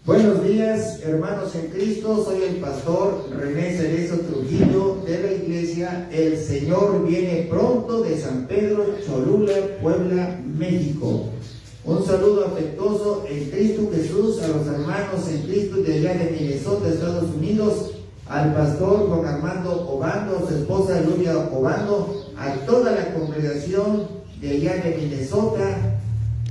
Buenos días, hermanos en Cristo. Soy el pastor René Cerezo Trujillo de la iglesia El Señor Viene Pronto de San Pedro Cholula, Puebla, México. Un saludo afectuoso en Cristo Jesús a los hermanos en Cristo de allá de Minnesota, Estados Unidos, al pastor Juan Armando Obando, su esposa Lluvia Obando, a toda la congregación de allá de Minnesota.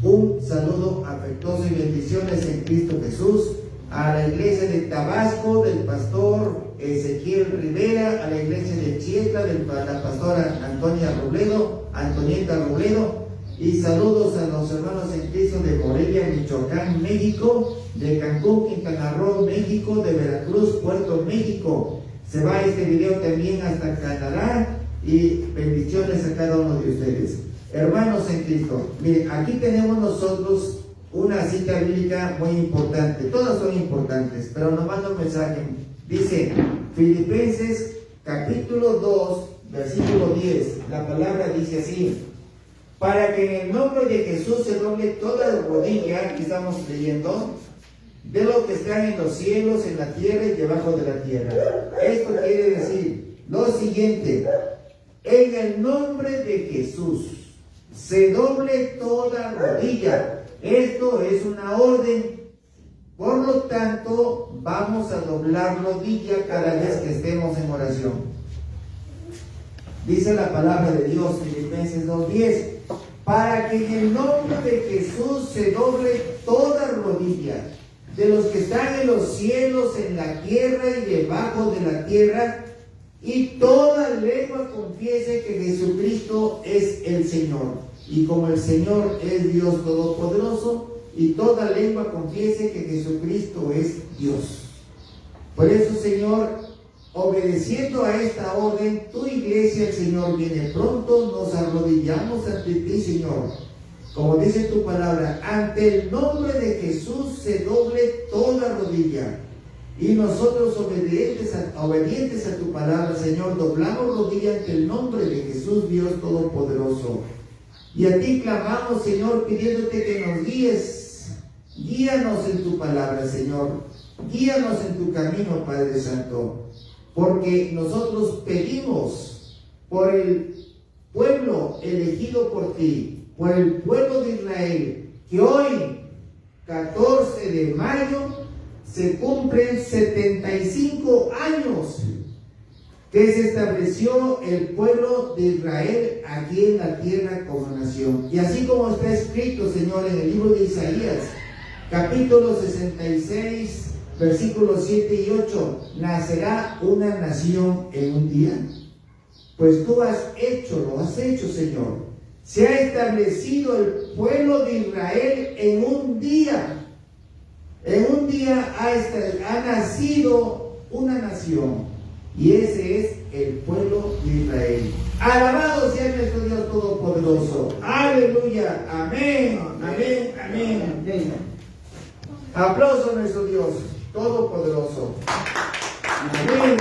Un saludo afectuoso y bendiciones en Cristo Jesús a la iglesia de Tabasco del pastor Ezequiel Rivera, a la iglesia de Chietla de la pastora Antonieta Robledo, y saludos a los hermanos en Cristo de Morelia, Michoacán, México, de Cancún, Quintana Roo, México, de Veracruz, Puerto México. Se va este video también hasta Canadá, y bendiciones a cada uno de ustedes. Hermanos en Cristo, miren, aquí tenemos nosotros una cita bíblica muy importante. Todas son importantes, pero nos manda un mensaje. Dice Filipenses capítulo 2, versículo 10. La palabra dice así: para que en el nombre de Jesús se doble toda rodilla, que estamos leyendo, de lo que están en los cielos, en la tierra y debajo de la tierra. Esto quiere decir lo siguiente: en el nombre de Jesús se doble toda rodilla. Esto es una orden. Por lo tanto, vamos a doblar rodilla cada vez que estemos en oración. Dice la palabra de Dios, Filipenses 2:10, para que en el nombre de Jesús se doble toda rodilla, de los que están en los cielos, en la tierra y debajo de la tierra, y toda lengua confiese que Jesucristo es el Señor. Y como el Señor es Dios Todopoderoso, y toda lengua confiese que Jesucristo es Dios. Por eso, Señor, obedeciendo a esta orden, tu iglesia, el Señor viene pronto, nos arrodillamos ante ti, Señor. Como dice tu palabra, ante el nombre de Jesús se doble toda rodilla. Y nosotros, obedientes a tu palabra, Señor, doblamos rodilla ante el nombre de Jesús, Dios Todopoderoso. Y a ti clamamos, Señor, pidiéndote que nos guíes. Guíanos en tu palabra, Señor. Guíanos en tu camino, Padre Santo. Porque nosotros pedimos por el pueblo elegido por ti, por el pueblo de Israel, que hoy, 14 de mayo, se cumplen 75 años que se estableció el pueblo de Israel aquí en la tierra como nación. Y así como está escrito, Señor, en el libro de Isaías, capítulo 66, versículos 7 y 8, nacerá una nación en un día. Pues tú lo has hecho, Señor. Se ha establecido el pueblo de Israel en un día. En un día ha nacido una nación. Y ese es el pueblo de Israel. Alabado sea nuestro Dios Todopoderoso. Aleluya. Amén. Amén. Amén. Aplauso a nuestro Dios Todopoderoso. Amén.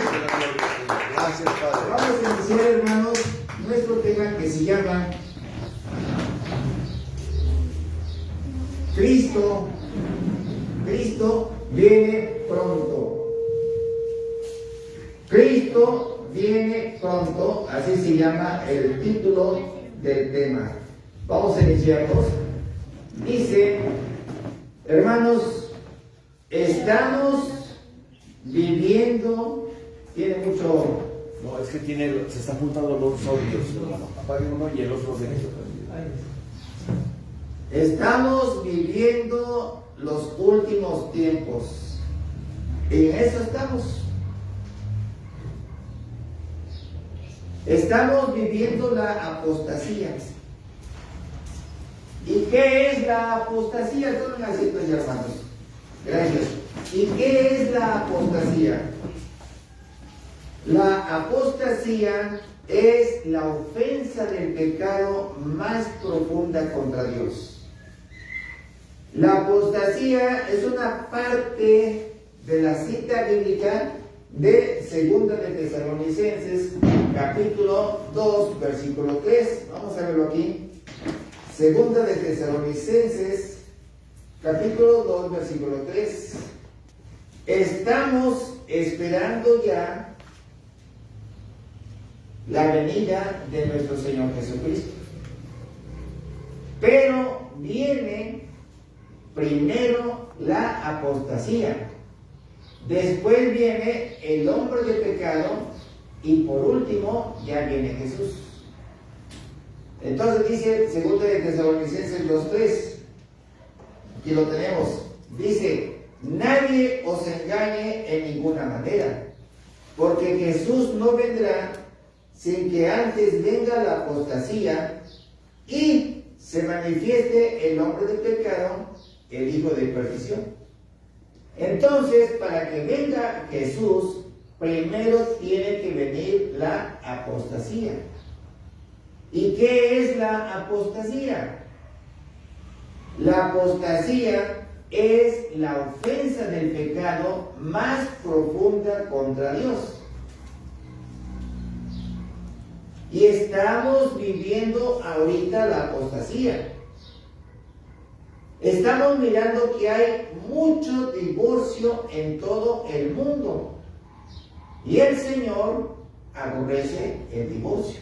Gracias, Padre. Vamos a iniciar, hermanos, nuestro tema que se llama Cristo viene pronto. Cristo viene pronto, así se llama el título del tema. Vamos a iniciarnos. Dice, hermanos, estamos viviendo, tiene mucho... No, es que se están juntando los audios, hermano. Apague uno y el otro de ellos. Estamos viviendo los últimos tiempos. En eso estamos. Estamos viviendo la apostasía. ¿Y qué es la apostasía? Tomen asiento ya, hermanos. Gracias. ¿Y qué es la apostasía? La apostasía es la ofensa del pecado más profunda contra Dios. La apostasía es una parte de la cita bíblica de Segunda de Tesalonicenses, capítulo 2, versículo 3. Vamos a verlo aquí. Segunda de Tesalonicenses, capítulo 2, versículo 3. Estamos esperando ya la venida de nuestro Señor Jesucristo. Pero viene primero la apostasía. Después viene el hombre de pecado y por último ya viene Jesús. Entonces dice 2 de Tesalonicenses 2:3, aquí lo tenemos, dice: nadie os engañe en ninguna manera, porque Jesús no vendrá sin que antes venga la apostasía y se manifieste el hombre de pecado, el hijo de perdición. Entonces, para que venga Jesús, primero tiene que venir la apostasía. ¿Y qué es la apostasía? La apostasía es la ofensa del pecado más profunda contra Dios. Y estamos viviendo ahorita la apostasía. Estamos mirando que hay mucho divorcio en todo el mundo. Y el Señor aborrece el divorcio.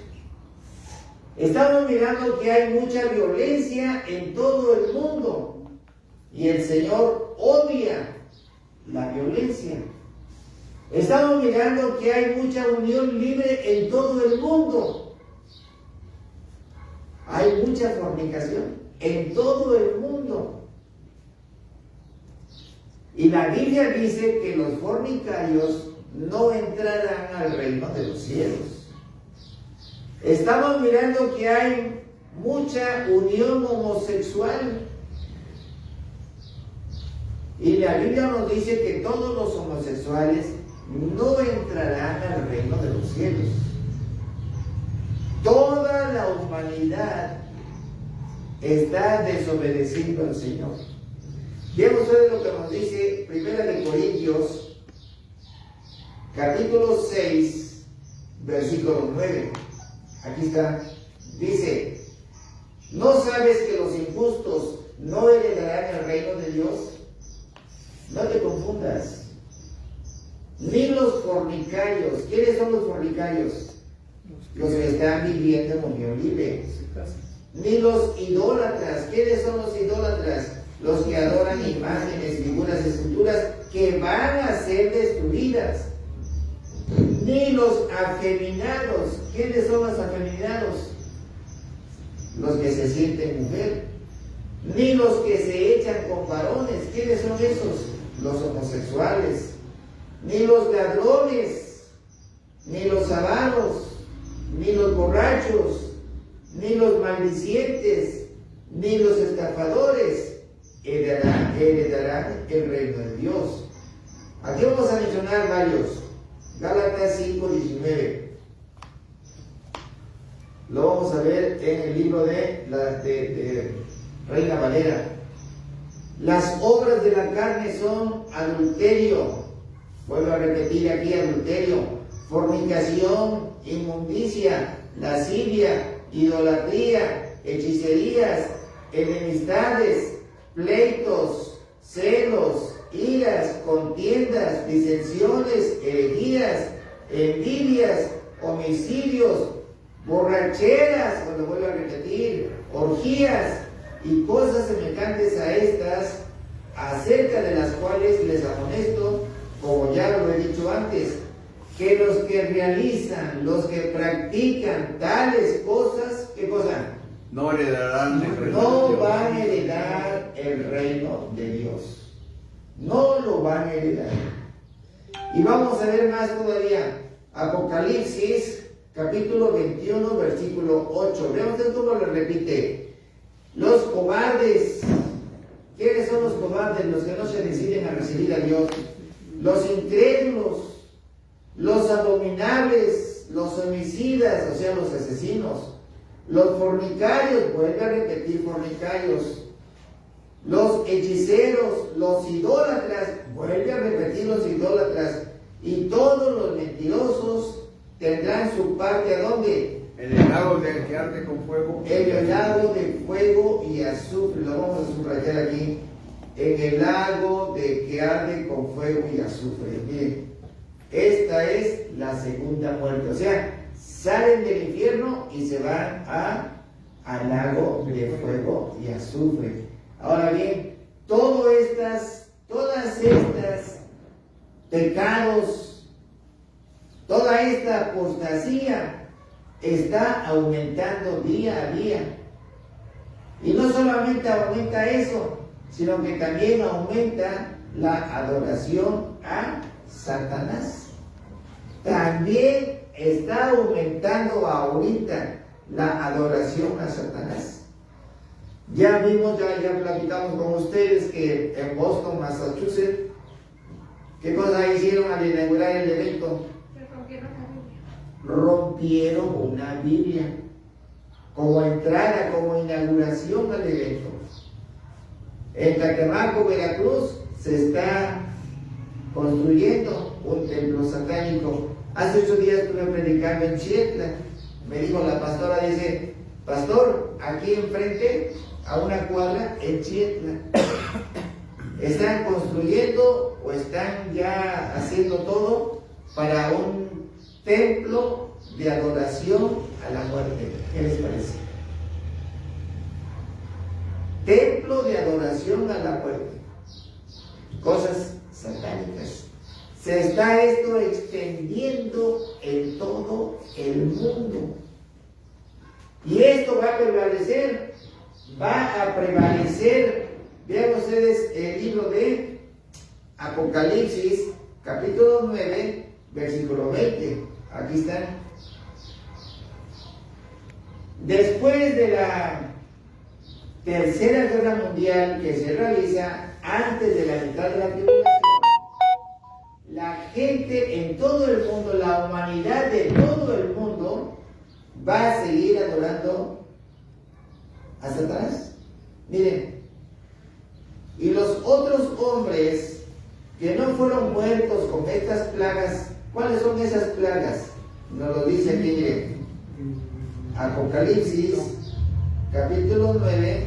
Estamos mirando que hay mucha violencia en todo el mundo. Y el Señor odia la violencia. Estamos mirando que hay mucha unión libre en todo el mundo. Hay mucha fornicación en todo el mundo. Y la Biblia dice que los fornicarios no entrarán al reino de los cielos. Estamos mirando que hay mucha unión homosexual. Y la Biblia nos dice que todos los homosexuales no entrarán al reino de los cielos. Toda la humanidad está desobedeciendo al Señor. Vean ustedes lo que nos dice 1 Corintios, capítulo 6, versículo 9. Aquí está. Dice: ¿no sabes que los injustos no heredarán el reino de Dios? No te confundas. Ni los fornicarios. ¿Quiénes son los fornicarios? Los que están viviendo en unión libre. Ni los idólatras. ¿Quiénes son los idólatras? Los que adoran imágenes, figuras, esculturas que van a ser destruidas. Ni los afeminados. ¿Quiénes son los afeminados? Los que se sienten mujer. Ni los que se echan con varones. ¿Quiénes son esos? Los homosexuales. Ni los ladrones, ni los avaros, ni los borrachos, ni los maldicientes, ni los estafadores heredarán el reino de Dios. Aquí vamos a mencionar varios. Gálatas 5:19. Lo vamos a ver en el libro de Reina Valera. Las obras de la carne son adulterio. Vuelvo a repetir aquí: adulterio, fornicación, inmundicia, lascivia, idolatría, hechicerías, enemistades, pleitos, celos, iras, contiendas, disensiones, herejías, envidias, homicidios, borracheras, cuando vuelvo a repetir, orgías y cosas semejantes a estas, acerca de las cuales les amonesto, como ya lo he dicho antes, que los que realizan, los que practican tales cosas, ¿qué cosa? No heredarán el reino de Dios. No van a heredar el reino de Dios. No lo van a heredar. Y vamos a ver más todavía. Apocalipsis, capítulo 21, versículo 8. Veamos cómo lo repite. Los cobardes. ¿Quiénes son los cobardes? Los que no se deciden a recibir a Dios. Los incrédulos, los abominables, los homicidas, o sea, los asesinos, los fornicarios, vuelve a repetir fornicarios, los hechiceros, los idólatras, vuelve a repetir los idólatras, y todos los mentirosos tendrán su parte ¿a dónde? En el lago del que arde con fuego. En el lago de fuego y azufre. Lo vamos a subrayar aquí. en el lago de que arde con fuego y azufre. Miren, esta es la segunda muerte. O sea, salen del infierno y se van al lago de fuego y azufre. Ahora bien, todas estas pecados, toda esta apostasía está aumentando día a día. Y no solamente aumenta eso, sino que también aumenta la adoración a Satanás. También está aumentando ahorita la adoración a Satanás. Ya vimos, ya platicamos con ustedes que en Boston, Massachusetts, ¿qué cosa hicieron al inaugurar el evento? Rompieron una Biblia como entrada, como inauguración al evento. En Catemaco, Veracruz, se está construyendo un templo satánico. Hace 8 días estuve predicando en Chietla. Me dijo la pastora, dice, pastor, aquí enfrente, a una cuadra, en Chietla, están construyendo o están ya haciendo todo para un templo de adoración a la muerte. ¿Qué les parece? Templo de adoración a la muerte. Cosas satánicas. Se está esto extendiendo en todo el mundo. Y esto va a prevalecer. Va a prevalecer. Vean ustedes el libro de Apocalipsis, capítulo 9, versículo 20. Aquí están. Después de la Tercera Guerra Mundial, que se realiza antes de la mitad de la tribulación, la gente en todo el mundo, la humanidad de todo el mundo, va a seguir adorando a Satanás. Miren, y los otros hombres que no fueron muertos con estas plagas, ¿cuáles son esas plagas? Nos lo dice aquí, miren, Apocalipsis, capítulo 9,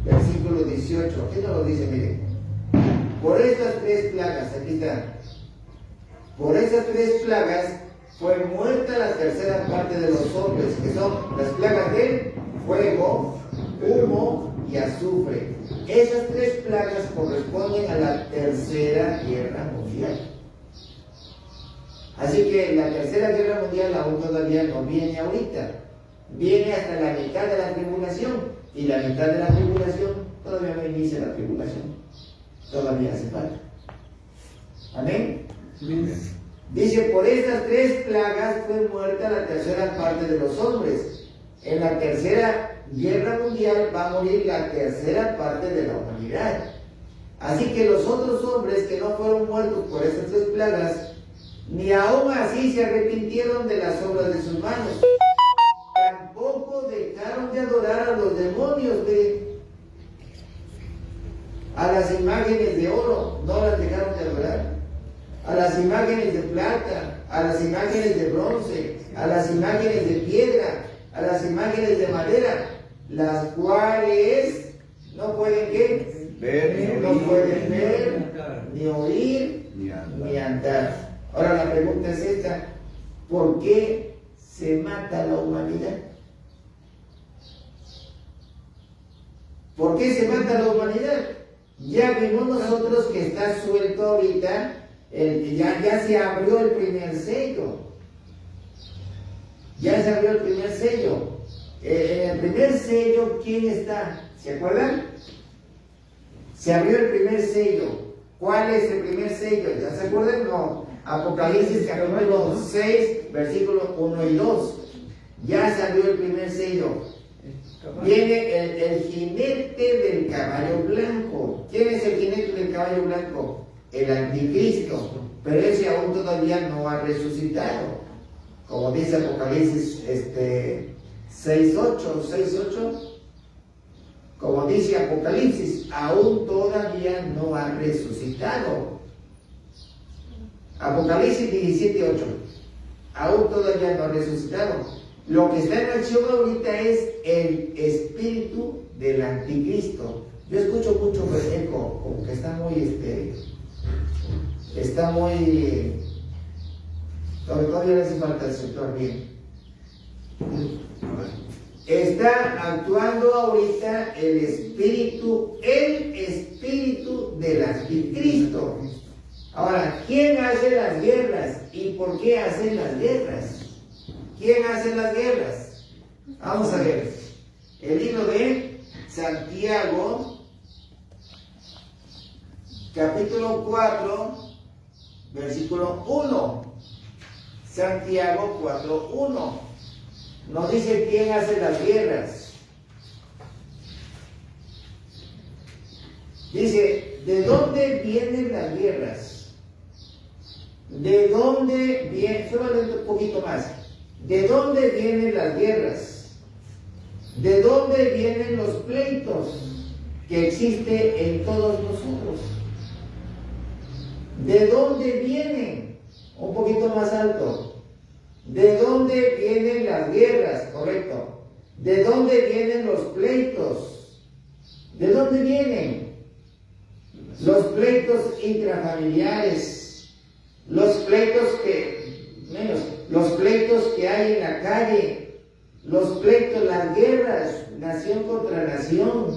versículo 18. Aquí nos lo dice, miren. Por estas 3 plagas, aquí están. Por esas 3 plagas fue muerta la tercera parte de los hombres, que son las plagas de fuego, humo y azufre. Esas 3 plagas corresponden a la Tercera Guerra Mundial. Así que la Tercera Guerra Mundial aún todavía no viene ahorita. Viene hasta la mitad de la tribulación. Y la mitad de la tribulación todavía no inicia la tribulación. Todavía hace falta. Amén. Dice, por estas 3 plagas fue muerta la tercera parte de los hombres. En la Tercera Guerra Mundial va a morir la tercera parte de la humanidad. Así que los otros hombres que no fueron muertos por estas 3 plagas, ni aún así se arrepintieron de las obras de sus manos. Tampoco dejaron de adorar a los demonios, a las imágenes de oro, no las dejaron de adorar. A las imágenes de plata, a las imágenes de bronce, a las imágenes de piedra, a las imágenes de madera, las cuales no pueden ¿qué? No pueden ver, ni oír, ni andar. Ahora la pregunta es esta: ¿por qué se mata a la humanidad? ¿Por qué se mata a la humanidad? Ya vimos nosotros que está suelto ahorita, ya se abrió el primer sello. Ya se abrió el primer sello. En el primer sello, ¿quién está? ¿Se acuerdan? Se abrió el primer sello. ¿Cuál es el primer sello? ¿Ya se acuerdan? No. Apocalipsis capítulo 6, versículos 1 y 2. Ya se abrió el primer sello. Viene el jinete del caballo blanco. ¿Quién es el jinete del caballo blanco? El anticristo. Pero ese aún todavía no ha resucitado. Como dice Apocalipsis 6:8. Como dice Apocalipsis, aún todavía no ha resucitado. Apocalipsis 17:8. Aún todavía no ha resucitado. Lo que está en acción ahorita es el espíritu del anticristo. Yo escucho mucho eco, como que está muy, todavía le hace falta el sector bien. Está actuando ahorita el espíritu del anticristo. Ahora, ¿quién hace las guerras? ¿Y por qué hacen las guerras? ¿Quién hace las guerras? Vamos a ver. El libro de Santiago, capítulo 4, versículo 1. Santiago 4:1. Nos dice quién hace las guerras. Dice, ¿de dónde vienen las guerras? ¿De dónde vienen? Solamente un poquito más. ¿De dónde vienen las guerras? ¿De dónde vienen los pleitos que existen en todos nosotros? ¿De dónde vienen? Un poquito más alto. ¿De dónde vienen las guerras? Correcto. ¿De dónde vienen los pleitos? ¿De dónde vienen? Los pleitos intrafamiliares. Los pleitos que hay en la calle. Los pleitos, las guerras, nación contra nación,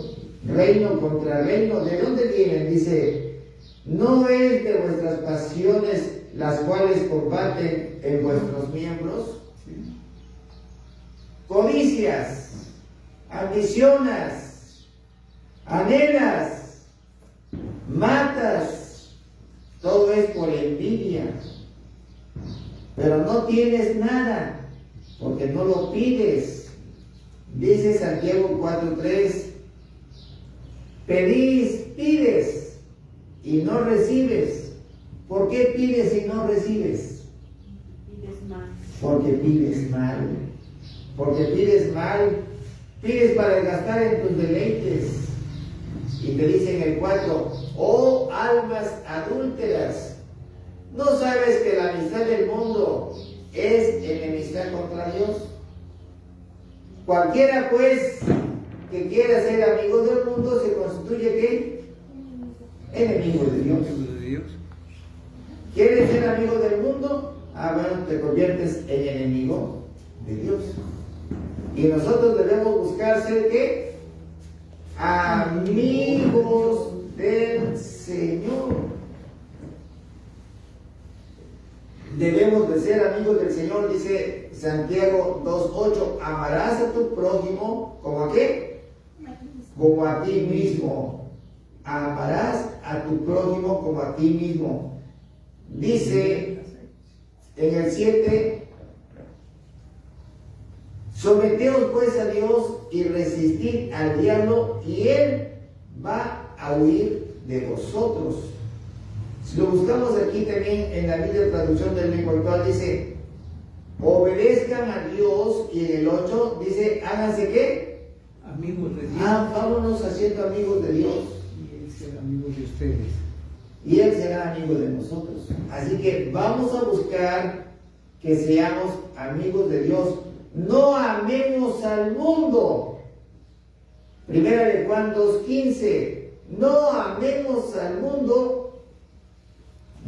reino contra reino. ¿De dónde vienen? Dice, no es de vuestras pasiones las cuales combaten en vuestros miembros. Codicias, ambiciones, anhelas, matas, todo es por envidia. Pero no tienes nada, porque no lo pides. Dice Santiago 4:3, pides y no recibes. ¿Por qué pides y no recibes? Pides mal. Porque pides mal. Porque pides mal. Pides para gastar en tus deleites. Y te dice en el 4, oh almas adúlteras, ¿no sabes que la amistad del mundo es enemistad contra Dios? Cualquiera pues que quiera ser amigo del mundo se constituye ¿qué? Enemigo de Dios. ¿Quieres ser amigo del mundo? Bueno, te conviertes en enemigo de Dios. Y nosotros debemos buscar ser ¿qué? Amigos del Señor. Debemos de ser amigos del Señor, dice Santiago 2:8, amarás a tu prójimo como a qué? Como a ti mismo. Amarás a tu prójimo como a ti mismo. Dice en el 7, someteos pues a Dios y resistid al diablo y él va a huir de vosotros. Si lo buscamos aquí también en la Biblia traducción del lengua actual dice, obedezcan a Dios, y en el 8 dice, háganse ¿qué? Amigos de Dios. Vámonos haciendo amigos de Dios. Y Él será amigo de ustedes. Y Él será amigo de nosotros. Así que vamos a buscar que seamos amigos de Dios. No amemos al mundo. Primera de Juan 2:15. No amemos al mundo.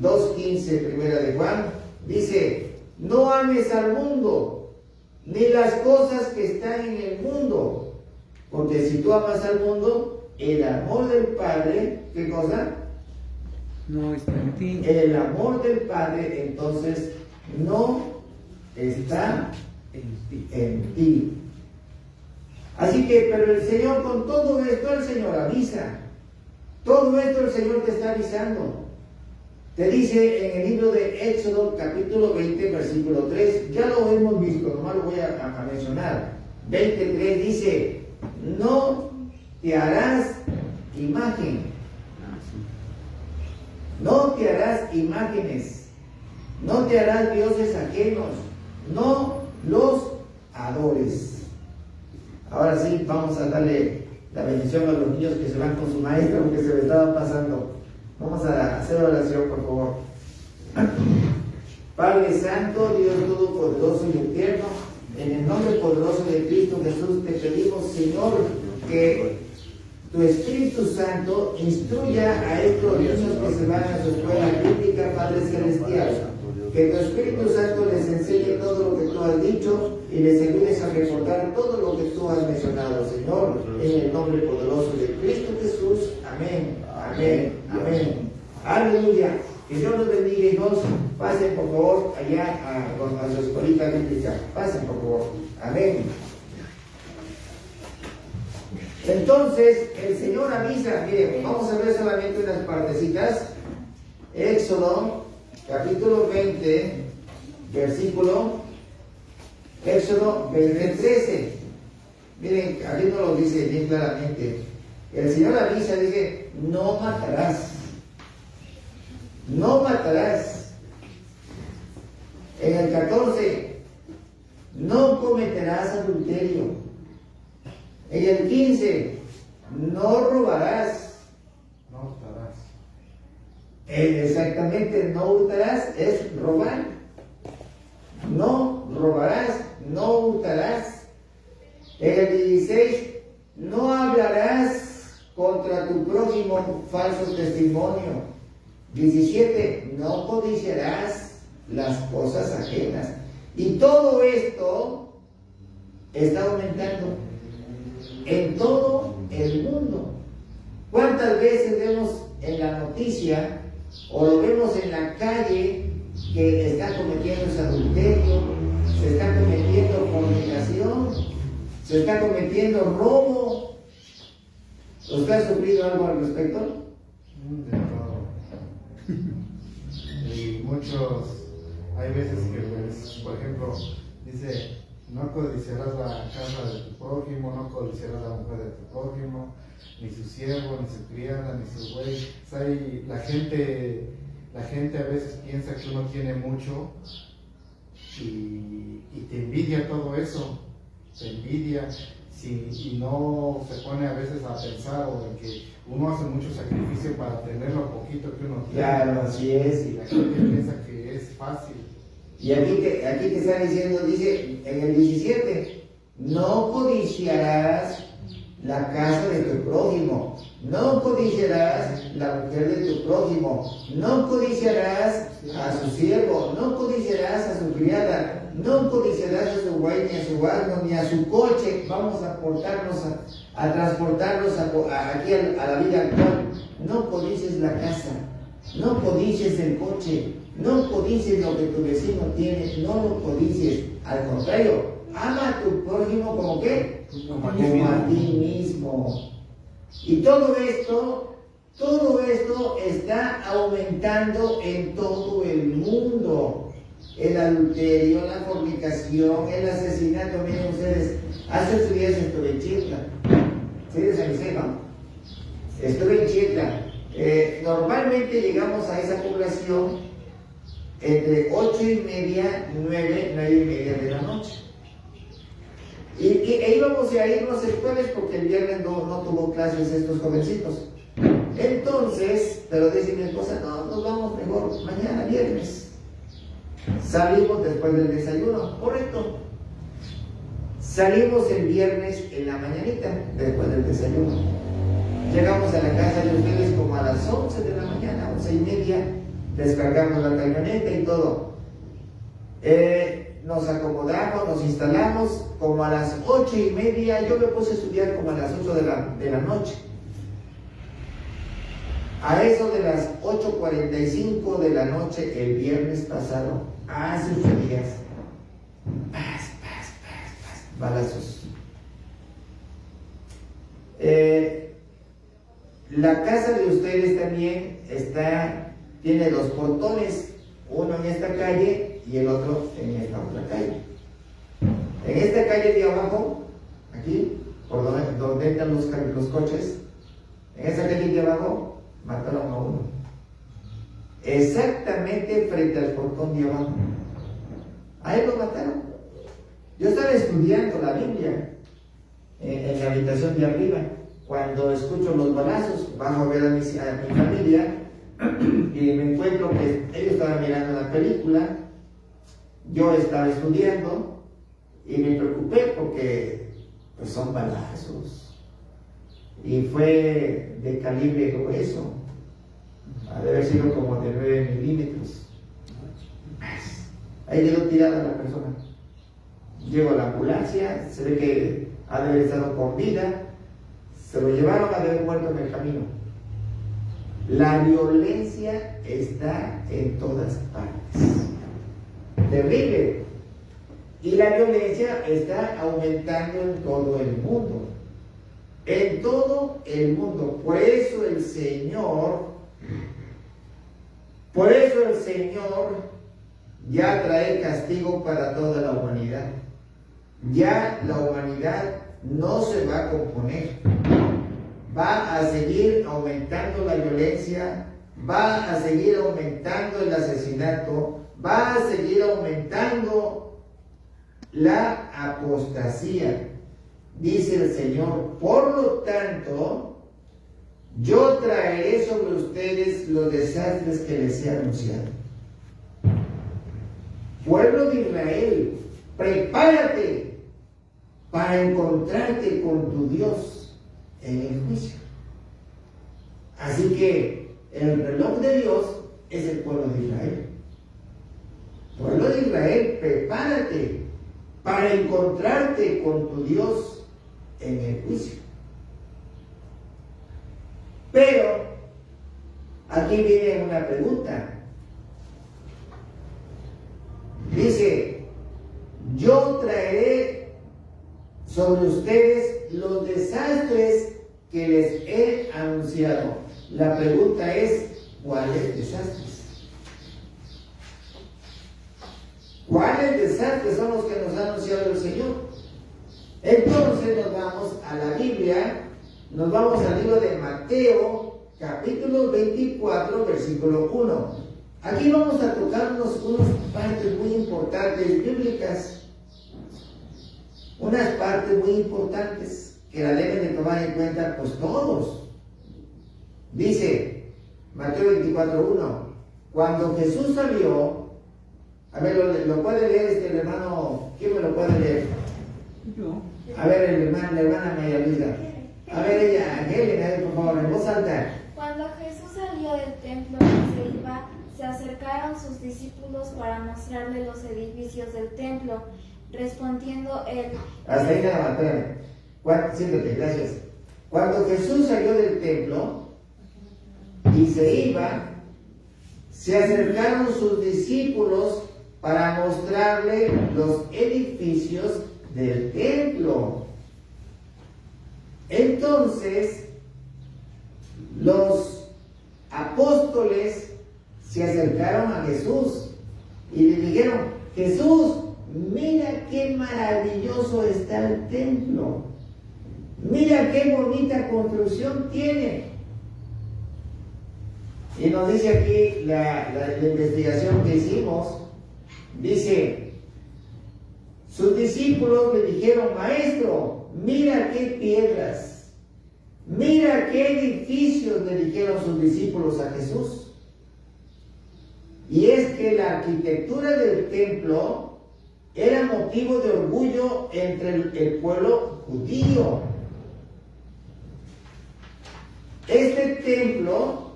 2:15, primera de Juan, dice, no ames al mundo, ni las cosas que están en el mundo, porque si tú amas al mundo, el amor del Padre, ¿qué cosa? No está en ti. El amor del Padre, entonces, no está en ti. Así que, pero el Señor, con todo esto, el Señor avisa. Todo esto el Señor te está avisando. Te dice en el libro de Éxodo, capítulo 20, versículo 3, ya lo hemos visto, nomás lo voy a mencionar. 23 dice, no te harás imagen. No te harás imágenes. No te harás dioses ajenos. No los adores. Ahora sí, vamos a darle la bendición a los niños que se van con su maestra porque se me estaba pasando. Vamos a hacer oración, por favor. Padre Santo, Dios Todopoderoso y Eterno, en el nombre poderoso de Cristo Jesús, te pedimos, Señor, que tu Espíritu Santo instruya a estos niños que se van a su escuela bíblica, Padre Celestial. Que tu Espíritu Santo les enseñe todo lo que tú has dicho y les ayudes a recordar todo lo que tú has mencionado, Señor, en el nombre poderoso de Cristo Jesús. Amén, amén, amén. Aleluya. Que Dios los bendiga, hijos. Pasen, por favor, allá a su escuelita bíblica. Pasen, por favor. Amén. Entonces, el Señor avisa, miren, vamos a ver solamente unas partecitas. Éxodo, capítulo 20, versículo, Éxodo 20:13. Miren, aquí nos lo dice bien claramente. El Señor avisa, dice, no matarás. No matarás. En el 14, no cometerás adulterio. En el 15, no robarás. No hurtarás. Exactamente, no hurtarás es robar. No robarás, no hurtarás. En el 16, no hablarás contra tu prójimo falso testimonio. 17, no codiciarás las cosas ajenas. Y todo esto está aumentando en todo el mundo. ¿Cuántas veces vemos en la noticia o lo vemos en la calle que está cometiendo ese adulterio, se está cometiendo fornicación, se está cometiendo robo? ¿Usted ha sufrido algo al respecto? De todo. Y muchos, hay veces que, pues, por ejemplo, dice, no codiciarás la casa de tu prójimo, no codiciarás la mujer de tu prójimo, ni su siervo, ni su criada, ni su buey. O sea, la gente a veces piensa que uno tiene mucho y te envidia todo eso, te envidia. Y no se pone a veces a pensar o en que uno hace mucho sacrificio para tener lo poquito que uno tiene. Claro, así es. Y la gente piensa que es fácil. Y aquí te está diciendo, dice en el 17, no codiciarás la casa de tu prójimo, no codiciarás la mujer de tu prójimo, no codiciarás a su siervo, no codiciarás a su criada, no codiciarás a su buey, ni a su asno, ni a su coche. Vamos a transportarnos aquí a la vida actual. No codicies la casa, no codicies el coche, no codicies lo que tu vecino tiene, no lo codicies. Al contrario, ama a tu prójimo como ¿qué? Como a ti mismo. Y todo esto está aumentando en todo el mundo. El adulterio, la fornicación, el asesinato. Miren ustedes, hace 8 días estuve en Chitla. ¿Sí les avisé, no? Estuve en Chitla. Normalmente llegamos a esa población entre 8:30, 9:30 de la noche. E íbamos a irnos el jueves porque el viernes no tuvo clases estos jovencitos. Entonces, pero dice mi esposa, no, nos vamos mejor mañana, viernes. Salimos después del desayuno, correcto. Salimos el viernes en la mañanita, después del desayuno. Llegamos a la casa de ustedes como a las 11 de la mañana, 11:30. Descargamos la camioneta y todo. Nos acomodamos, nos instalamos como a las 8:30. Yo me puse a estudiar como a las 8 de la noche. A eso de las 8:45 de la noche el viernes pasado, hace 8 días, balazos. La casa de ustedes también tiene 2 portones, uno en esta calle y el otro en esta otra calle. En esta calle de abajo, aquí, por donde entran los coches, en esa calle de abajo, mataron a uno. Exactamente frente al portón de abajo. A él lo mataron. Yo estaba estudiando la Biblia en la habitación de arriba. Cuando escucho los balazos, bajo a ver a mi familia y me encuentro que ellos estaban mirando la película. Yo estaba estudiando y me preocupé porque pues son balazos. y fue de calibre grueso, ha de haber sido como de 9 milímetros. Ahí quedó tirada la persona. Llegó a la ambulancia, se ve que ha de haber estado con vida, se lo llevaron a haber muerto en el camino. La violencia está en todas partes. Terrible. Y la violencia está aumentando en todo el mundo. En todo el mundo. Por eso el Señor ya trae castigo para toda la humanidad. Ya la humanidad no se va a componer. Va a seguir aumentando la violencia, va a seguir aumentando el asesinato, va a seguir aumentando la apostasía. Dice el Señor, por lo tanto, yo traeré sobre ustedes los desastres que les he anunciado. Pueblo de Israel, prepárate para encontrarte con tu Dios en el juicio. Así que el reloj de Dios es el pueblo de Israel. Pueblo de Israel, prepárate para encontrarte con tu Dios en el juicio. Pero aquí viene una pregunta. Dice, yo traeré sobre ustedes los desastres que les he anunciado. La pregunta es, ¿cuáles desastres? ¿Cuáles desastres son los que nos ha anunciado el Señor? Entonces nos vamos a la Biblia, nos vamos al libro de Mateo, capítulo 24, versículo 1. Aquí vamos a tocar unas partes muy importantes bíblicas, unas partes muy importantes que la deben de tomar en cuenta pues todos. Dice Mateo 24:1, cuando Jesús salió, a ver, lo puede leer el hermano, ¿quién me lo puede leer? Yo. A ver, la hermana María Luisa. A ver, ella, Helen, por favor, en voz alta. Cuando Jesús salió del templo y se iba, se acercaron sus discípulos para mostrarle los edificios del templo. Respondiendo él... Hasta ahí nada más, espérame. Siéntate, gracias. Cuando Jesús salió del templo y se iba, se acercaron sus discípulos para mostrarle los edificios del templo. Entonces, los apóstoles se acercaron a Jesús y le dijeron, Jesús, mira qué maravilloso está el templo. Mira qué bonita construcción tiene. Y nos dice aquí la investigación que hicimos, dice, sus discípulos le dijeron, maestro, mira qué piedras, mira qué edificios, le dijeron sus discípulos a Jesús. Y es que la arquitectura del templo era motivo de orgullo entre el pueblo judío. Este templo,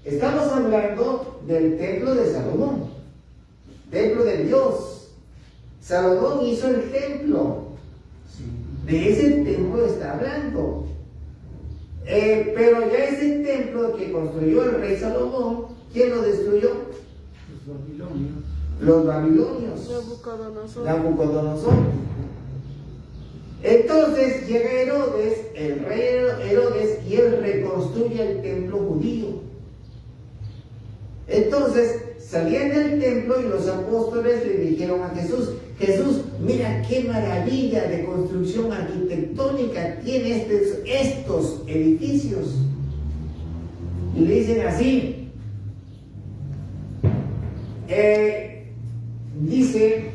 estamos hablando del templo de Salomón, templo de Dios. Salomón hizo el templo. De ese templo está hablando. Pero ya ese templo que construyó el rey Salomón, ¿quién lo destruyó? Los babilonios. Los babilonios. Nabucodonosor. Entonces llega Herodes, el rey Herodes, y él reconstruye el templo judío. Entonces salían del templo y los apóstoles le dijeron a Jesús, Jesús, mira qué maravilla de construcción arquitectónica tiene estos edificios. Y le dicen así, dice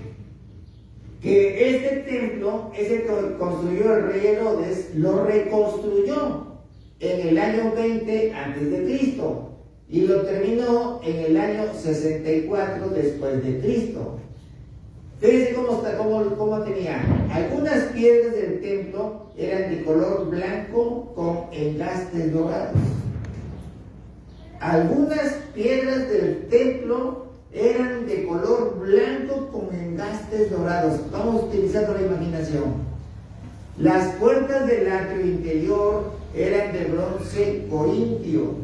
que este templo, ese que construyó el rey Herodes, lo reconstruyó en el año 20 antes de Cristo y lo terminó en el año 64 después de Cristo. Fíjense cómo tenía. Algunas piedras del templo eran de color blanco con engastes dorados. Algunas piedras del templo eran de color blanco con engastes dorados. Vamos utilizando la imaginación. Las puertas del atrio interior eran de bronce corintio.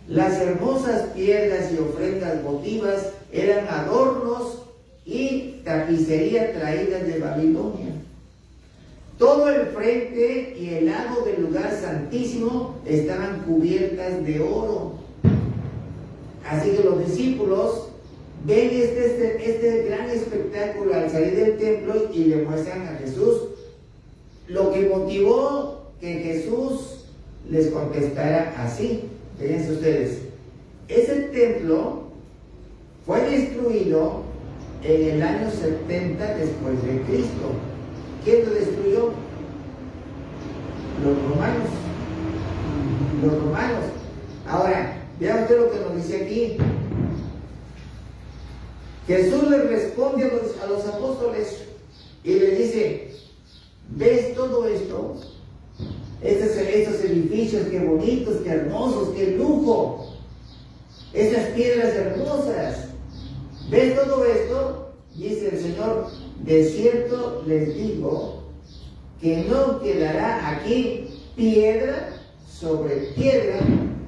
Las hermosas piedras y ofrendas votivas eran adornos y tapicería traídas de Babilonia. Todo el frente y el lado del lugar santísimo estaban cubiertas de oro. Así que los discípulos ven este gran espectáculo al salir del templo y le muestran a Jesús lo que motivó que Jesús les contestara así. Fíjense ustedes, ese templo fue destruido en el año 70 después de Cristo. ¿Quién lo destruyó? Los romanos. Los romanos. Ahora, vean usted lo que nos dice aquí. Jesús les responde a los apóstoles y les dice: ¿ves todo esto? Estos edificios, qué bonitos, qué hermosos, qué lujo. Estas piedras hermosas. ¿Ves todo esto? Dice el Señor: de cierto les digo que no quedará aquí piedra sobre piedra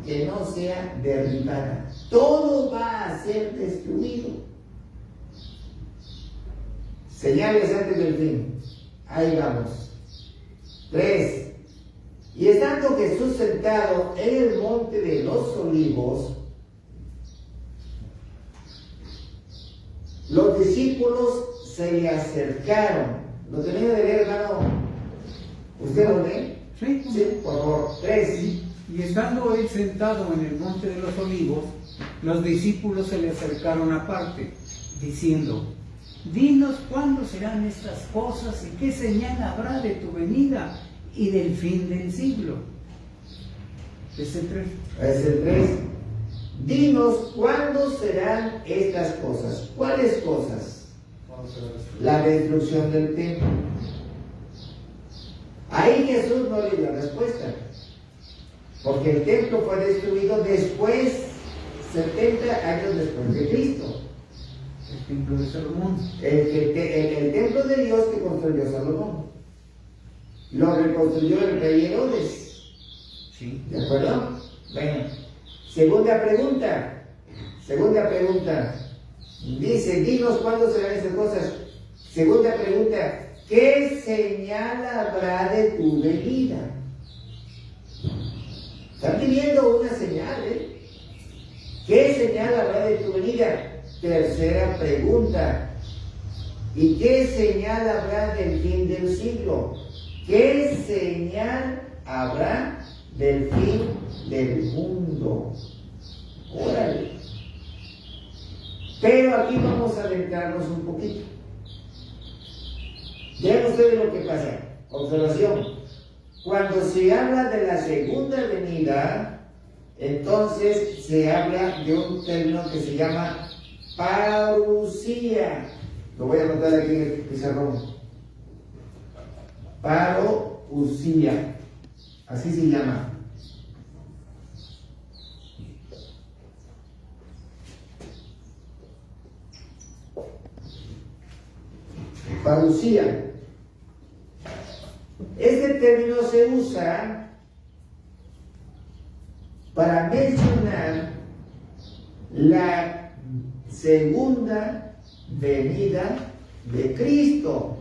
que no sea derribada. Todo va a ser destruido. Señales antes del fin. Ahí vamos. 3. Y estando Jesús sentado en el monte de los Olivos, los discípulos se le acercaron. ¿Lo tenía de leer, hermano? ¿Usted lo lee? Sí. Sí, por favor. 3. Y estando él sentado en el monte de los Olivos, los discípulos se le acercaron aparte, diciendo: dinos cuándo serán estas cosas y qué señal habrá de tu venida y del fin del siglo. Es el 3. Es el 3. Dinos cuándo serán estas cosas. ¿Cuáles cosas? La destrucción del templo. Ahí Jesús no le dio respuesta, porque el templo fue destruido después, 70 años después de Cristo. El templo de Salomón. El templo de Dios que construyó Salomón. Lo reconstruyó el rey Herodes. Sí. ¿De acuerdo? Bueno, segunda pregunta. Dice: dinos cuándo serán estas cosas. Segunda pregunta: ¿qué señal habrá de tu venida? Están pidiendo una señal, ¿eh? ¿Qué señal habrá de tu venida? Tercera pregunta: ¿y qué señal habrá del fin del siglo? ¿Qué señal habrá del fin del mundo? Órale. Pero aquí vamos a adentrarnos un poquito. Vean ustedes lo que pasa. Observación. Cuando se habla de la segunda venida, entonces se habla de un término que se llama parusía. Lo voy a anotar aquí en el pizarrón. Parusía. Así se llama. Parusía. Este término se usa para mencionar la segunda venida de Cristo.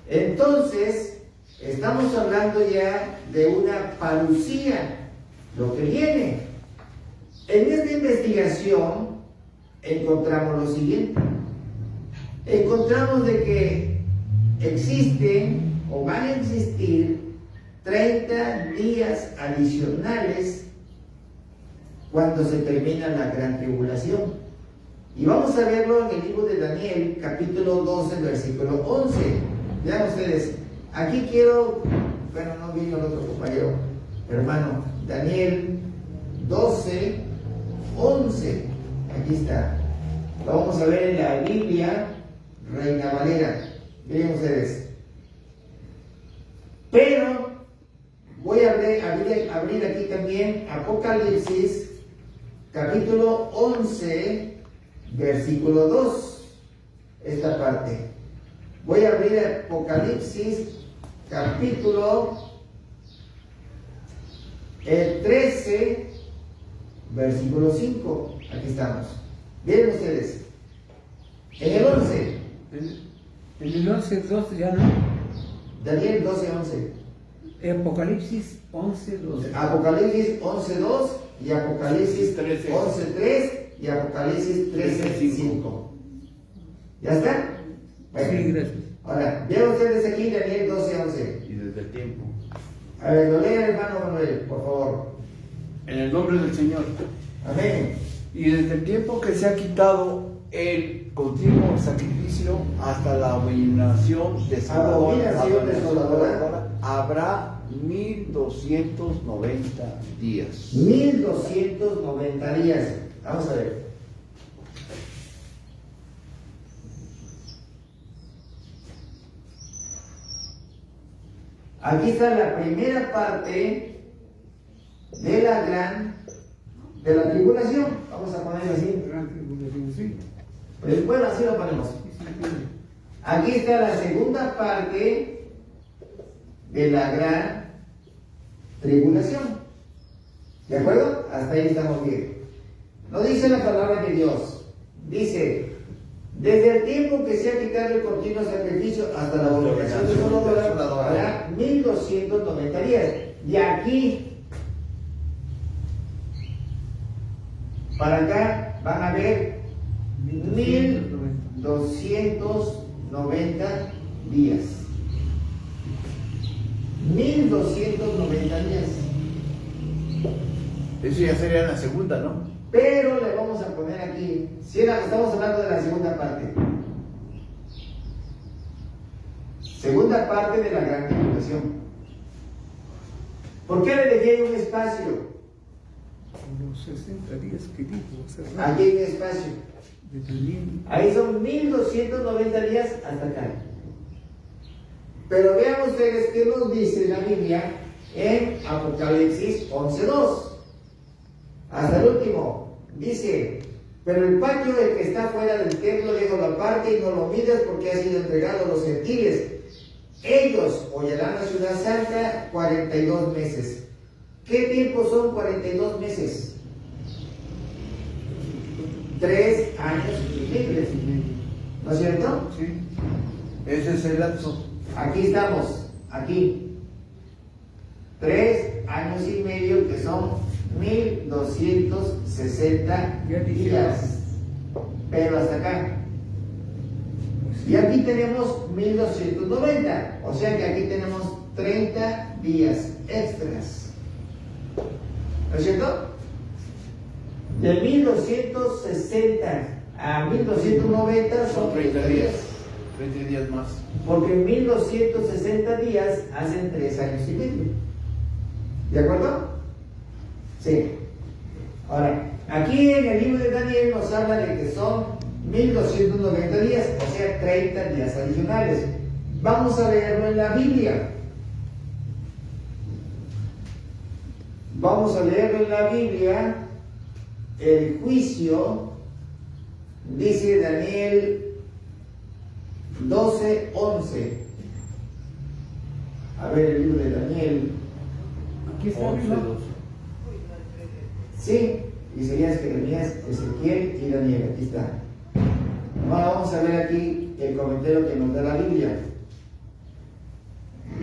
Entonces, estamos hablando ya de una parusía, lo que viene. En esta investigación encontramos lo siguiente. Encontramos de que existen o van a existir 30 días adicionales cuando se termina la gran tribulación. Y vamos a verlo en el libro de Daniel, capítulo 12, versículo 11. Vean ustedes, aquí quiero, bueno, no vino el otro compañero, hermano, Daniel 12, 11. Aquí está. Lo vamos a ver en la Biblia Reina Valera. Miren ustedes. Pero voy a abrir aquí también Apocalipsis, capítulo 11, versículo 2. Esta parte. Voy a abrir Apocalipsis, capítulo 13, versículo 5. Aquí estamos. Miren ustedes. En el 11. En el 11:2 ya no. Daniel 12:11. Apocalipsis 11:2. Apocalipsis 11:2 y Apocalipsis 13. 11:3 y Apocalipsis 13:5. ¿Ya está? Bueno. Sí, gracias. Ahora, vean ustedes aquí Daniel 12:11. Y desde el tiempo. A ver, lo leen, hermano Manuel, por favor. En el nombre del Señor. Amén. Y desde el tiempo que se ha quitado el continuo sacrificio hasta la abominación desoladora, habrá 1290 días. 1290 días. Vamos a ver. Aquí está la primera parte de la tribulación. Vamos a ponerlo así. Gran tribulación, sí. Pues bueno, así lo ponemos. Aquí está la segunda parte de la gran tribulación. ¿De acuerdo? Hasta ahí estamos bien. No dice la palabra de Dios. Dice, desde el tiempo que se ha quitado el continuo sacrificio hasta la abominación desoladora, habrá 1290 días. Y aquí, para acá, van a ver 1290 días. 1290 días. Eso ya sería la segunda, ¿no? Pero le vamos a poner aquí, estamos hablando de la segunda parte. Segunda parte de la gran tribulación. ¿Por qué le dejé un espacio? Los 60 días que dijo hace rato. Aquí hay un espacio. De Daniel. Ahí son 1290 días hasta acá. Pero vean ustedes qué nos dice la Biblia en Apocalipsis 11:2. Hasta el último. Dice, pero el patio del que está fuera del templo déjalo aparte y no lo midas porque ha sido entregado a los gentiles. Ellos hollarán la ciudad santa 42 meses. ¿Qué tiempo son 42 meses? 3 años y medio. ¿No es cierto? Sí. Ese es el lapso. Aquí estamos, aquí. 3 años y medio que son 1260 días. Pero hasta acá. Y aquí tenemos 1290. O sea que aquí tenemos 30 días extras. ¿No es cierto? De 1260 a 1290 son 30 días. 30 días más. Porque 1260 días hacen 3 años y medio. ¿De acuerdo? Sí. Ahora, aquí en el libro de Daniel nos habla de que son 1290 días, o sea, 30 días adicionales. Vamos a leerlo en la Biblia. Vamos a leerlo en la Biblia. El juicio, dice Daniel 12:11. A ver el libro de Daniel. Aquí está 11, arriba. 12. Sí, Isaías, Jeremías, Ezequiel y Daniel. Aquí está. Ahora vamos a ver aquí el comentario que nos da la Biblia.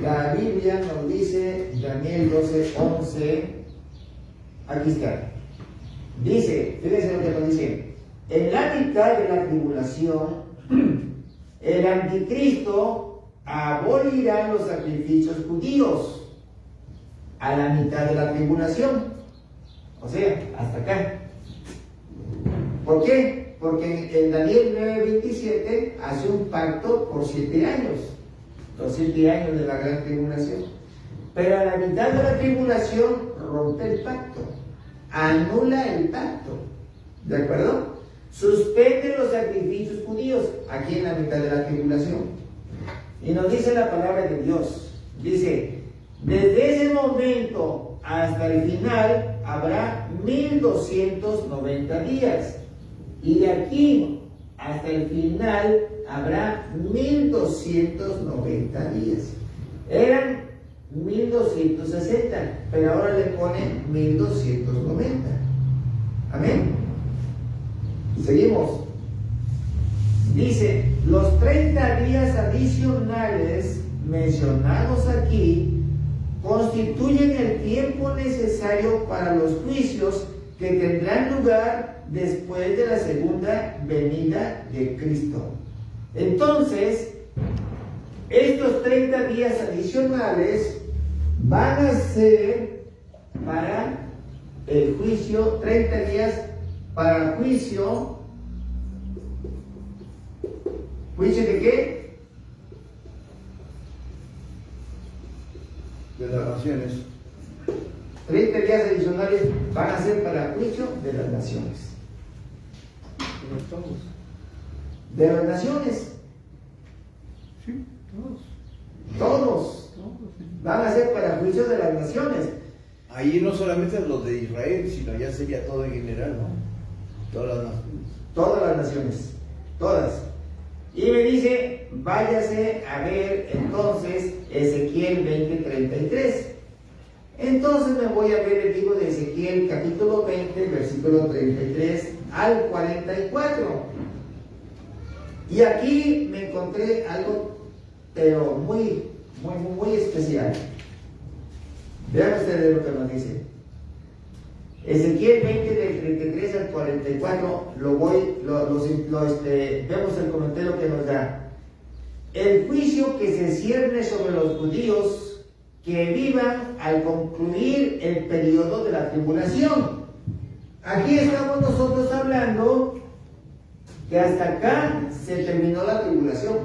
La Biblia nos dice, Daniel 12:11. Aquí está. Dice, fíjense lo que nos dice. En la mitad de la tribulación, el anticristo abolirá los sacrificios judíos. A la mitad de la tribulación. O sea, hasta acá. ¿Por qué? Porque en Daniel 9:27 hace un pacto por 7 años. Los 7 años de la gran tribulación. Pero a la mitad de la tribulación rompe el pacto. Anula el pacto. ¿De acuerdo? suspende los sacrificios judíos, aquí en la mitad de la tribulación. Y nos dice la palabra de Dios, dice, desde ese momento hasta el final habrá 1290 días. Y de aquí hasta el final habrá 1290 días. Eran 1260, pero ahora le ponen 1290. Amén. Seguimos. Dice, los 30 días adicionales mencionados aquí constituyen el tiempo necesario para los juicios que tendrán lugar después de la segunda venida de Cristo. Entonces, estos 30 días adicionales van a ser para el juicio, 30 días para el juicio. ¿Juicio de qué? De las naciones. 30 días adicionales van a ser para el juicio de las naciones. Todos. De las naciones, Sí, todos. todos van a ser para el juicio de las naciones. Ahí no solamente los de Israel, sino ya sería todo en general, ¿no? Todas las naciones. Todas las naciones, todas. Y me dice, váyase a ver entonces Ezequiel 20:33. Entonces me voy a ver el libro de Ezequiel capítulo 20, versículo 33 al 44. Y aquí me encontré algo, pero muy especial. Vean ustedes lo que nos dice. Ezequiel 20 del 33 al 44, vemos el comentario que nos da. El juicio que se cierne sobre los judíos que vivan al concluir el periodo de la tribulación. Aquí estamos nosotros hablando que hasta acá se terminó la tribulación.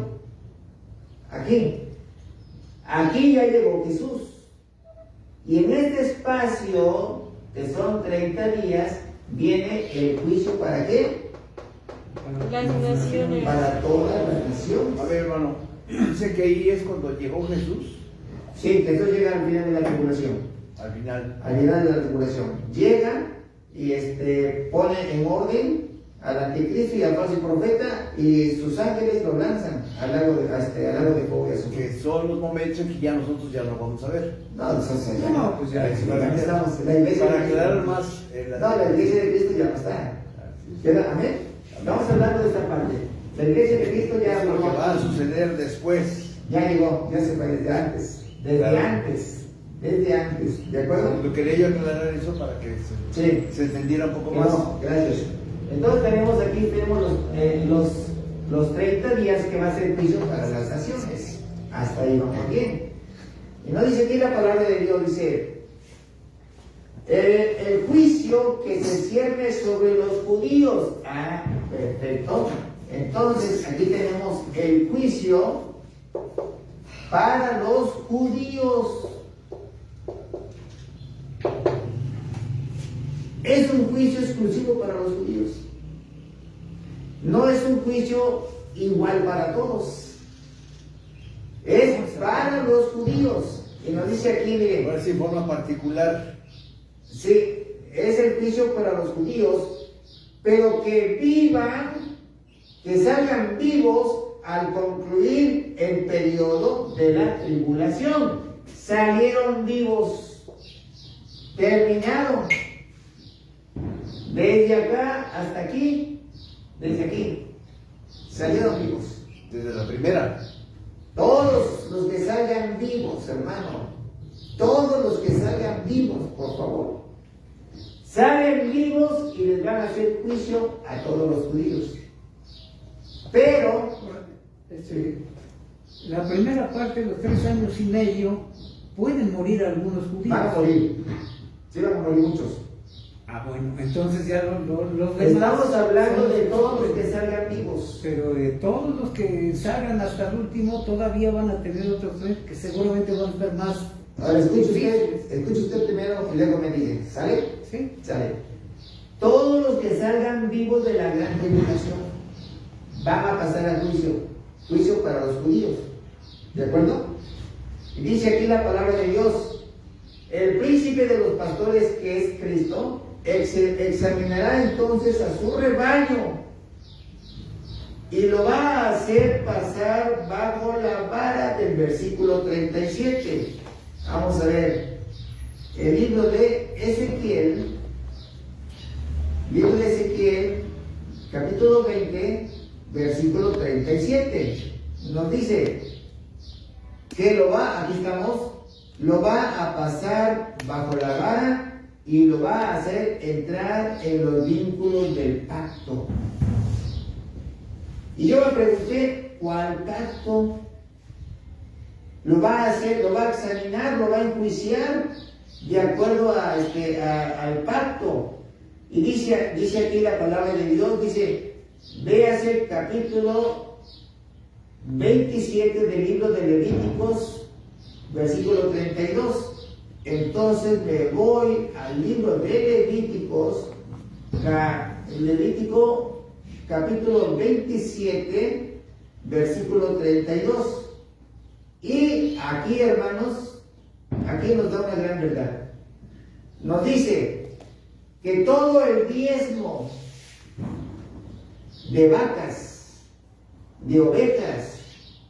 Aquí ya llegó Jesús. Y en este espacio, que son 30 días, viene el juicio ¿para qué? Las naciones. Para todas las naciones. A ver, hermano, dice que ahí es cuando llegó Jesús, Sí, Jesús llega al final de la tribulación. al final. Al final de la tribulación. Llega y pone en orden al anticristo y al falso profeta, y sus ángeles lo lanzan al lago de fuego y azufre. Que son los momentos en que ya nosotros ya no vamos a ver. No, entonces ya No, pues ya estamos. La iglesia Para de aclarar Cristo. más. La iglesia de Cristo ya no está. ¿Queda? ¿Amén? Estamos hablando de esta parte. La iglesia de Cristo ya Es lo que va a suceder después. ya llegó, ya se fue desde antes. Desde antes. ¿De acuerdo? Lo quería yo aclarar eso para que Sí. se entendiera un poco más. No, gracias. Entonces tenemos los 30 días que va a ser juicio para las naciones. Hasta ahí vamos bien. Y no dice aquí la palabra de Dios, dice, el juicio que se cierne sobre los judíos. Ah, perfecto. Entonces aquí tenemos el juicio para los judíos. Es un juicio exclusivo para los judíos. No es un juicio igual para todos. Es para los judíos. Y nos dice aquí, miren, Ahora sí, en forma particular. sí, es el juicio para los judíos, pero que vivan, que salgan vivos al concluir el periodo de la tribulación. Salieron vivos, terminaron. Desde acá hasta aquí, desde aquí, salieron vivos. Desde la primera. Todos los que salgan vivos, hermano, todos los que salgan vivos, por favor, salen vivos y les van a hacer juicio a todos los judíos. Pero, La primera parte de los 3 años y medio pueden morir algunos judíos. van a morir, sí van a morir muchos. Ah, bueno, entonces ya los demás. Estamos hablando son de todos los que salgan vivos. Pero de todos los que salgan hasta el último, todavía van a tener otros 3 que seguramente van a estar más. Ahora escuche usted primero y luego me dice, ¿sale? Sí. Sale. todos los que salgan vivos de la gran tribulación van a pasar al juicio para los judíos. ¿De acuerdo? Y dice aquí la palabra de Dios: el príncipe de los pastores, que es Cristo, examinará entonces a su rebaño y lo va a hacer pasar bajo la vara del versículo 37. Vamos a ver el libro de Ezequiel, capítulo 20, versículo 37. Nos dice que lo va a pasar bajo la vara y lo va a hacer entrar en los vínculos del pacto. Y yo me pregunté, ¿cuál pacto? Lo va a hacer, lo va a examinar, lo va a enjuiciar de acuerdo al pacto. Y dice aquí la palabra de Dios, dice, véase el capítulo 27 del libro de Levíticos, versículo 32. Entonces me voy al libro de Levítico capítulo 27, versículo 32. Y aquí, hermanos, aquí nos da una gran verdad. Nos dice que todo el diezmo de vacas, de ovejas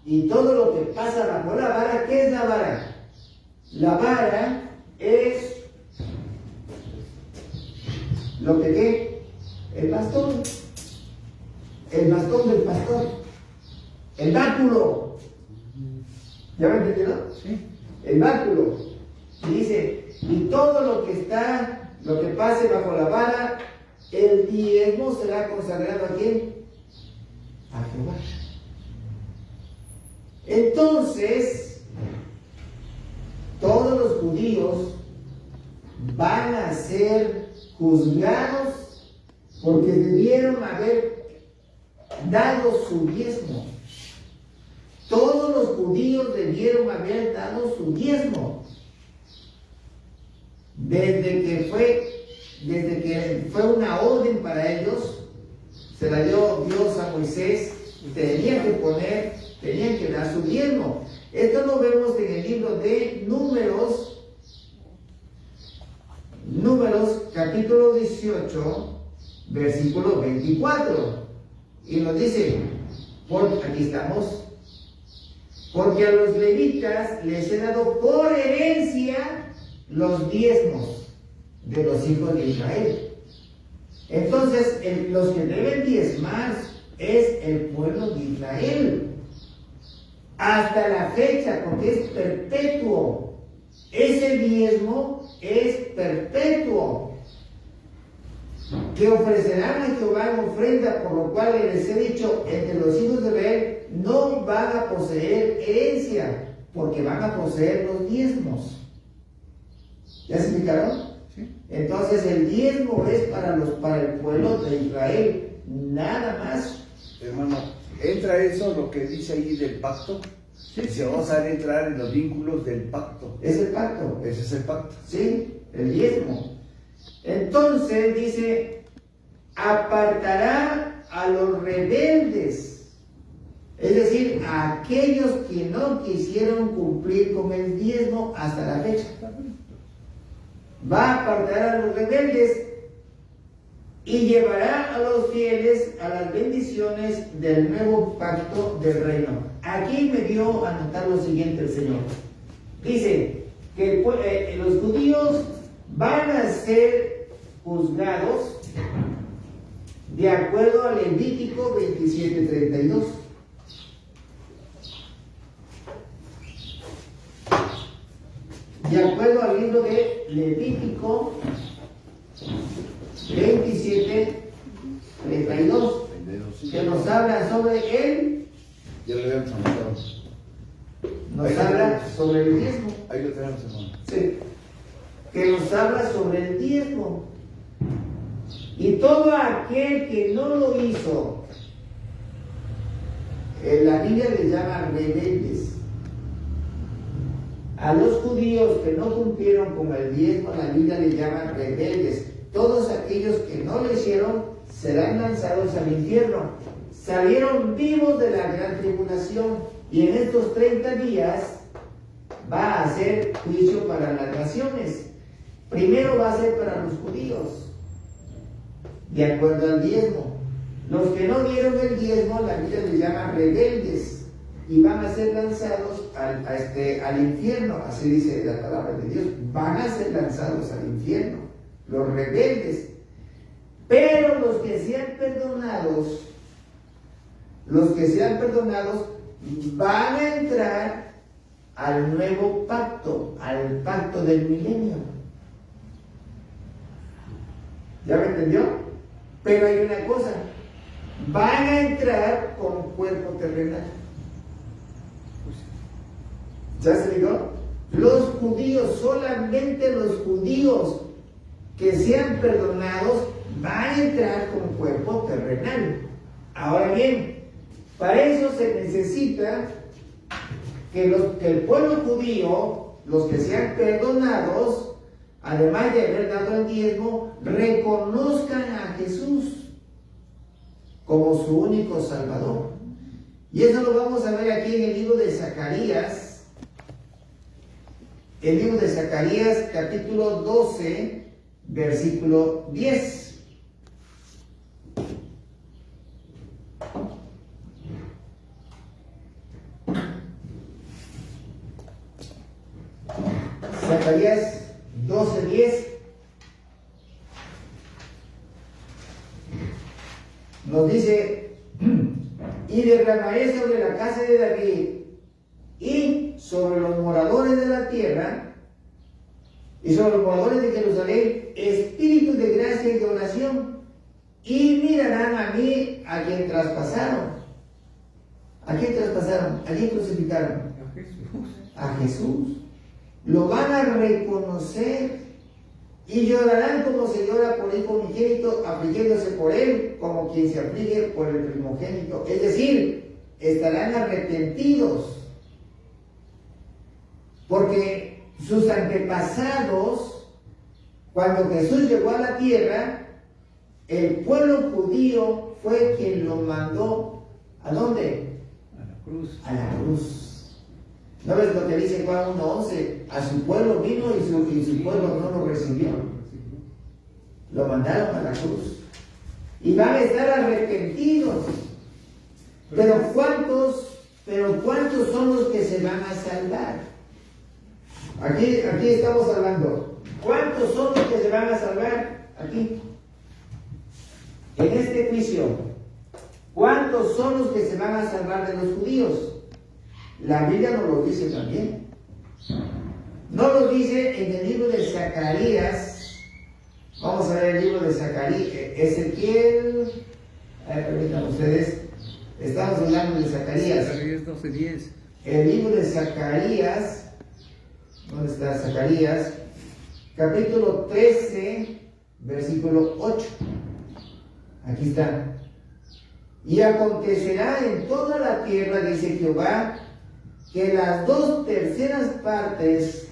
y todo lo que pasa bajo la vara, ¿qué es la vara? La vara es lo que ¿qué? El bastón del pastor, el báculo. ¿Ya me entendieron? Sí. El báculo. Y dice, y todo lo que pase bajo la vara, el diezmo será consagrado ¿a quién? A Jehová. Entonces, todos los judíos van a ser juzgados porque debieron haber dado su diezmo. Todos los judíos debieron haber dado su diezmo. Desde que fue una orden para ellos, se la dio Dios a Moisés, tenían que dar su diezmo. Esto lo vemos en el libro de Números capítulo 18, versículo 24. Y nos dice, aquí estamos, porque a los levitas les he dado por herencia los diezmos de los hijos de Israel. Entonces, los que deben diezmar es el pueblo de Israel. Hasta la fecha, porque es perpetuo. Ese diezmo es perpetuo. Que ofrecerán a Jehová en ofrenda, por lo cual les he dicho, entre los hijos de Israel no van a poseer herencia, porque van a poseer los diezmos. ¿Ya se explicaron? Sí. Entonces el diezmo es para el pueblo de Israel, nada más. Hermano, ¿entra eso lo que dice ahí del pacto? Sí, Dice, vamos a entrar en los vínculos del pacto. Es el pacto. Ese es el pacto. Sí, el diezmo. Entonces dice, apartará a los rebeldes, es decir, a aquellos que no quisieron cumplir con el diezmo hasta la fecha. Va a apartar a los rebeldes y llevará a los fieles a las bendiciones del nuevo pacto del reino. Aquí me dio a notar lo siguiente el Señor. Dice que los judíos van a ser juzgados de acuerdo a Levítico 27:32. De acuerdo al libro de Levítico 27:32, que nos habla sobre él, Ya lo habíamos anotado. nos habla sobre el diezmo. Ahí lo tenemos, hermano. Sí, que nos habla sobre el diezmo. Y todo aquel que no lo hizo, la Biblia les llama rebeldes. A los judíos que no cumplieron con el diezmo, la Biblia les llama rebeldes. todos aquellos que no lo hicieron serán lanzados al infierno. Salieron vivos de la gran tribulación, y en estos 30 días va a hacer juicio para las naciones. Primero va a ser para los judíos, de acuerdo al diezmo. Los que no dieron el diezmo, la Biblia les llama rebeldes, y van a ser lanzados al infierno. Así dice la palabra de Dios: van a ser lanzados al infierno, los rebeldes. Pero los que sean perdonados, van a entrar al nuevo pacto, al pacto del milenio. ¿Ya me entendió? Pero hay una cosa: van a entrar con cuerpo terrenal. ¿Ya se dijo? Los judíos, solamente los judíos que sean perdonados van a entrar con cuerpo terrenal. Ahora bien, para eso se necesita que el pueblo judío, los que sean perdonados, además de haber dado el diezmo, reconozcan a Jesús como su único Salvador. Y eso lo vamos a ver aquí en el libro de Zacarías. El libro de Zacarías, capítulo 12, versículo 10. Zacarías 12:10 nos dice: y derramaré sobre la casa de David y sobre los moradores de la tierra y sobre los moradores de Jerusalén espíritu de gracia y de oración, y mirarán a mí a quien traspasaron. ¿A quién traspasaron? ¿A quién crucificaron? A Jesús. Lo van a reconocer y llorarán como se llora por el hijo unigénito, afligiéndose por él como quien se aflige por el primogénito. Es decir, estarán arrepentidos, porque sus antepasados, cuando Jesús llegó a la tierra, el pueblo judío fue quien lo mandó. ¿A dónde? A la cruz. A la cruz. ¿No ves lo que dice Juan 1:11? A su pueblo vino y su pueblo no lo recibió. Lo mandaron a la cruz. Y van a estar arrepentidos. Pero ¿cuántos son los que se van a salvar? Aquí estamos hablando. ¿Cuántos son los que se van a salvar? Aquí. En este juicio, ¿cuántos son los que se van a salvar de los judíos? La Biblia nos lo dice también. No lo dice en el libro de Zacarías. Vamos a ver el libro de Zacarías. Ezequiel. Permítanme ustedes. Estamos hablando de Zacarías. Zacarías 12:10. El libro de Zacarías. ¿Dónde está Zacarías? Capítulo 13, versículo 8. Aquí está. Y acontecerá en toda la tierra, dice Jehová, que las 2/3 partes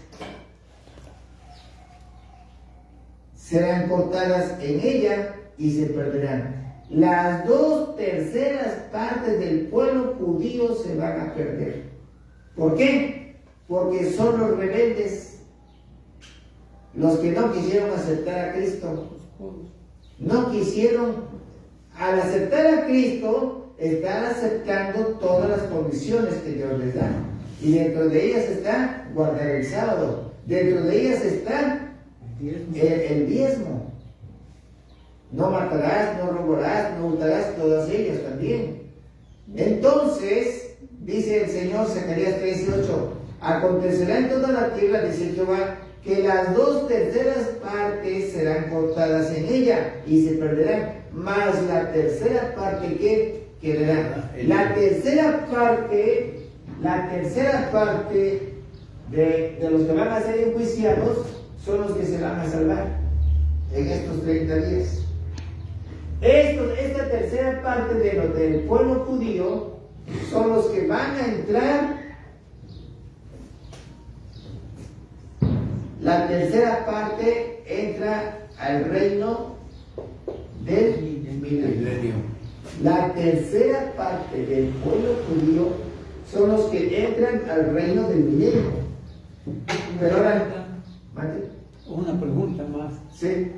serán cortadas en ella y se perderán. Las 2/3 partes del pueblo judío se van a perder. ¿Por qué? Porque son los rebeldes, los que no quisieron aceptar a Cristo. No quisieron. Al aceptar a Cristo, están aceptando todas las condiciones que Dios les da. Y dentro de ellas está guardar el sábado. Dentro de ellas está el diezmo. No matarás, no robarás, no hurtarás, todas ellas también. Entonces, dice el Señor, Zacarías 13:8, acontecerá en toda la tierra, dice Jehová, que las 2/3 partes serán cortadas en ella y se perderán, mas la tercera parte que quedará. La tercera parte de los que van a ser enjuiciados son los que se van a salvar en estos 30 días. Esta tercera parte del pueblo judío son los que van a entrar. La tercera parte entra al reino del milenio. Milenio. La tercera parte del pueblo judío son los que entran al reino del milenio. Pero ahora, ¿mate? Una pregunta más. Sí.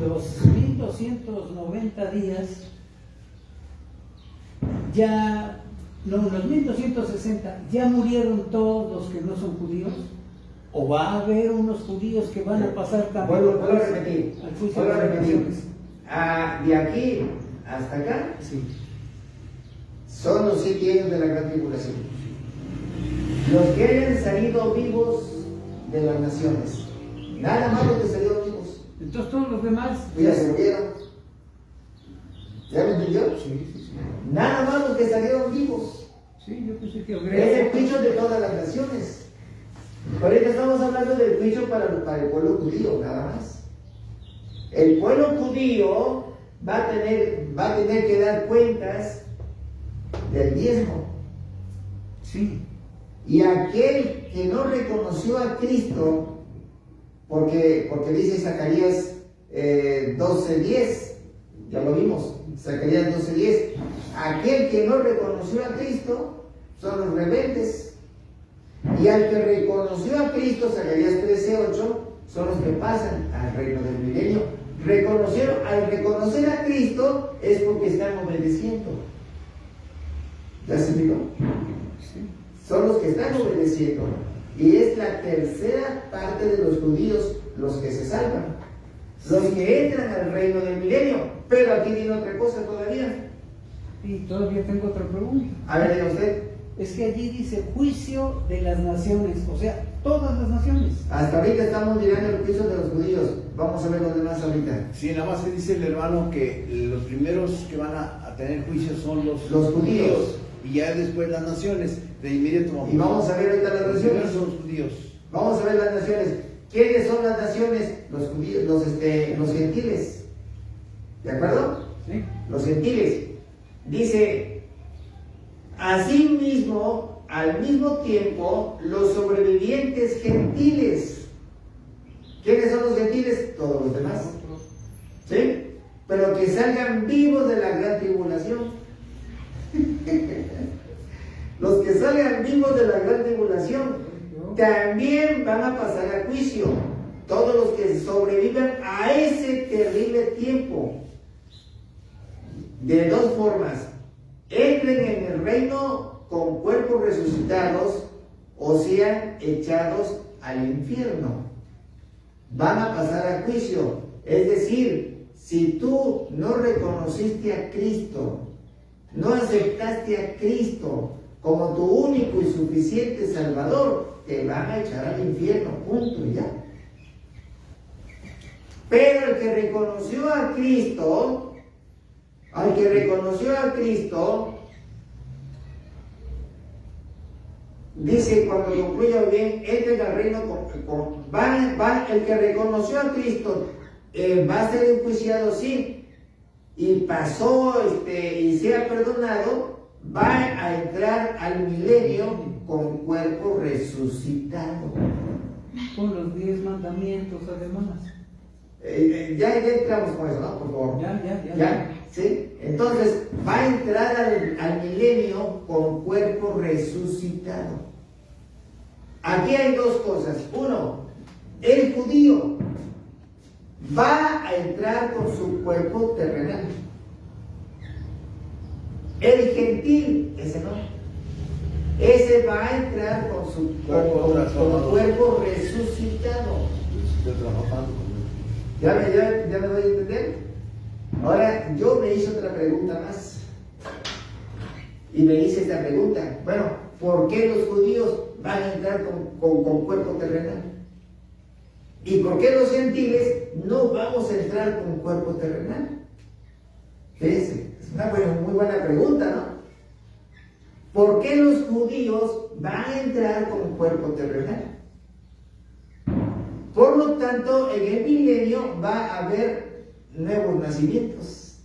Los 1290 días, ya, no, los 1260, ¿ya murieron todos los que no son judíos? ¿O va a haber unos judíos que van a pasar también Vuelvo a repetir. al juicio Vuelvo a de las repetir. naciones? De aquí hasta acá Sí. son los 7 años de la gran tribulación. Los que hayan salido vivos de las naciones. Nada más los que salieron vivos. Entonces todos los demás... Ya se murieron. ¿Ya me entendió? Sí, sí, sí. Nada más los que salieron vivos. Sí, yo pensé que Es el juicio de todas las naciones. Ahorita estamos hablando del juicio para el pueblo judío, nada más. El pueblo judío va a tener que dar cuentas del diezmo. Sí. Y aquel que no reconoció a Cristo, porque dice Zacarías 12:10, ya lo vimos, Zacarías 12:10, aquel que no reconoció a Cristo son los rebeldes. Y al que reconoció a Cristo, Zacarías 13:8, son los que pasan al reino del milenio. Al reconocer a Cristo es porque están obedeciendo. ¿Ya se explicó? Sí. Son los que están obedeciendo. Y es la tercera parte de los judíos los que se salvan. Los que entran al reino del milenio. Pero aquí viene otra cosa todavía. Y todavía tengo otra pregunta. A ver, diga usted. Es que allí dice juicio de las naciones, o sea, todas las naciones. Hasta ahorita estamos mirando el juicio de los judíos. Vamos a ver los demás ahorita. Sí, nada más que dice el hermano que los primeros que van a tener juicio son los judíos. Y ya después las naciones, de inmediato. Y vamos a ver ahorita las Los naciones. primeros son los judíos. Vamos a ver las naciones. ¿Quiénes son las naciones? Los judíos, los gentiles. ¿De acuerdo? ¿Sí? Los gentiles. Dice, asimismo, al mismo tiempo, los sobrevivientes gentiles. ¿Quiénes son los gentiles? Todos los demás. ¿Sí? Pero que salgan vivos de la gran tribulación. Los que salgan vivos de la gran tribulación también van a pasar a juicio. Todos los que sobrevivan a ese terrible tiempo. De dos formas. Entren en el reino con cuerpos resucitados o sean echados al infierno. Van a pasar a juicio. Es decir, si tú no reconociste a Cristo, no aceptaste a Cristo como tu único y suficiente Salvador, te van a echar al infierno, punto y ya. Pero el que reconoció a Cristo, dice cuando concluya bien, entren al reino el que reconoció a Cristo va a ser enjuiciado, sí, y pasó y sea perdonado, va a entrar al milenio con cuerpo resucitado. Con los 10 mandamientos además. Ya entramos con eso, ¿no? Por favor. Ya. ¿Sí? Entonces, va a entrar al milenio con cuerpo resucitado. Aquí hay dos cosas. Uno, el judío va a entrar con su cuerpo terrenal. El gentil, ese no. Ese va a entrar con su cuerpo resucitado. Estoy trabajando con ¿Ya me doy a entender? Ahora, yo me hice otra pregunta más. Y me hice esta pregunta. Bueno, ¿por qué los judíos van a entrar con cuerpo terrenal? ¿Y por qué los gentiles no vamos a entrar con cuerpo terrenal? Fíjense, es una muy buena pregunta, ¿no? ¿Por qué los judíos van a entrar con cuerpo terrenal? Por lo tanto, en el milenio va a haber nuevos nacimientos,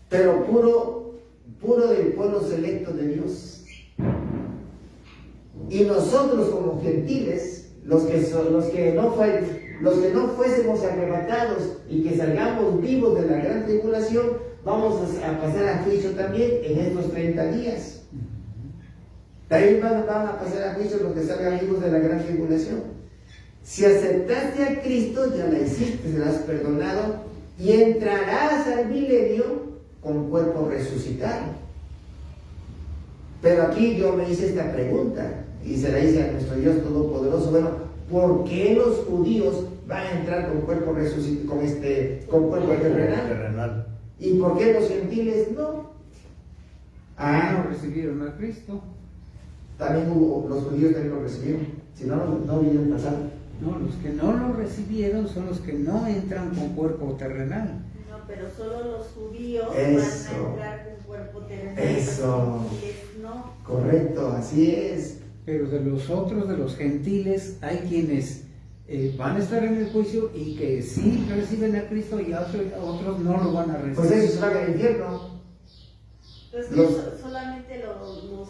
pero puro del pueblo selecto de Dios. Y nosotros como gentiles, los que los que no fuésemos arrebatados y que salgamos vivos de la gran tribulación, vamos a pasar a juicio también en estos 30 días. También van a pasar a juicio los que salgan vivos de la gran tribulación. Si aceptaste a Cristo, ya la hiciste, serás perdonado y entrarás al milenio con cuerpo resucitado. Pero aquí yo me hice esta pregunta y se la hice a nuestro Dios Todopoderoso. Bueno, ¿por qué los judíos van a entrar con cuerpo resucitado, con cuerpo terrenal? ¿Y por qué los gentiles no? No recibieron a Cristo. También los judíos también lo recibieron. Si no, no hubieran pasado. No, los que no lo recibieron son los que no entran con cuerpo terrenal. No, pero solo los judíos Eso. van a entrar con cuerpo terrenal. Eso. Los gentiles no. Correcto, así es. Pero de los otros, de los gentiles, hay quienes van a estar en el juicio y que sí reciben a Cristo y otros no lo van a recibir. Pues ellos van al infierno. Entonces solamente los judíos,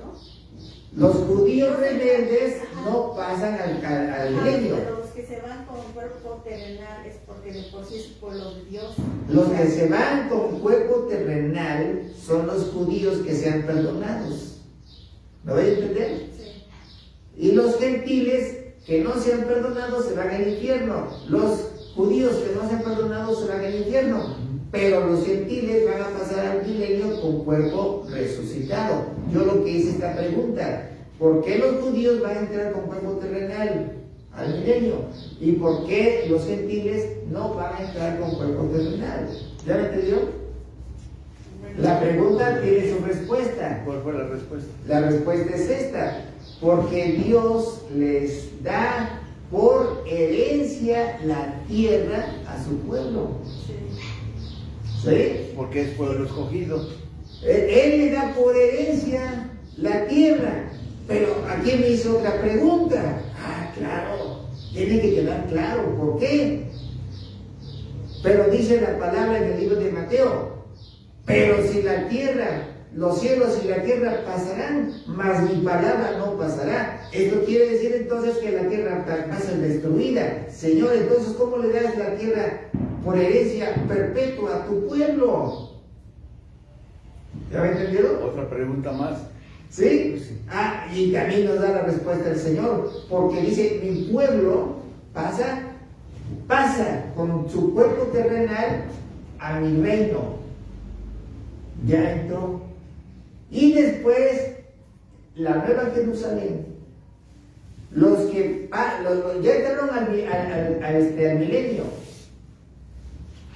¿no? Los judíos rebeldes no pasan al milenio. Pero los que se van con cuerpo terrenal es porque de por sí es pueblo de Dios. Los que se van con cuerpo terrenal son los judíos que sean perdonados. ¿Me voy a entender? Sí. Y los gentiles que no sean perdonados se van al infierno. Los judíos que no sean perdonados se van al infierno. Pero los gentiles van a pasar al milenio con cuerpo resucitado. Yo lo que hice esta pregunta: ¿por qué los judíos van a entrar con cuerpo terrenal al milenio? ¿Y por qué los gentiles no van a entrar con cuerpo terrenal? ¿Ya me entendió? La pregunta tiene su respuesta. ¿Cuál fue la respuesta? La respuesta es esta: porque Dios les da por herencia la tierra a su pueblo. ¿Sí? Porque es pueblo escogido. Él le da por herencia la tierra. Pero aquí me hizo otra pregunta. Claro, tiene que quedar claro. ¿Por qué? Pero dice la palabra en el libro de Mateo: pero si la tierra, los cielos y la tierra pasarán, mas mi palabra no pasará. Esto quiere decir entonces que la tierra va a ser destruida. Señor, entonces, ¿cómo le das la tierra por herencia perpetua a tu pueblo? ¿Ya me entendieron? Otra pregunta más. ¿Sí? Y también nos da la respuesta el Señor, porque dice: mi pueblo pasa con su cuerpo terrenal a mi reino. Ya entró. Y después la nueva Jerusalén, los que ya entraron al milenio.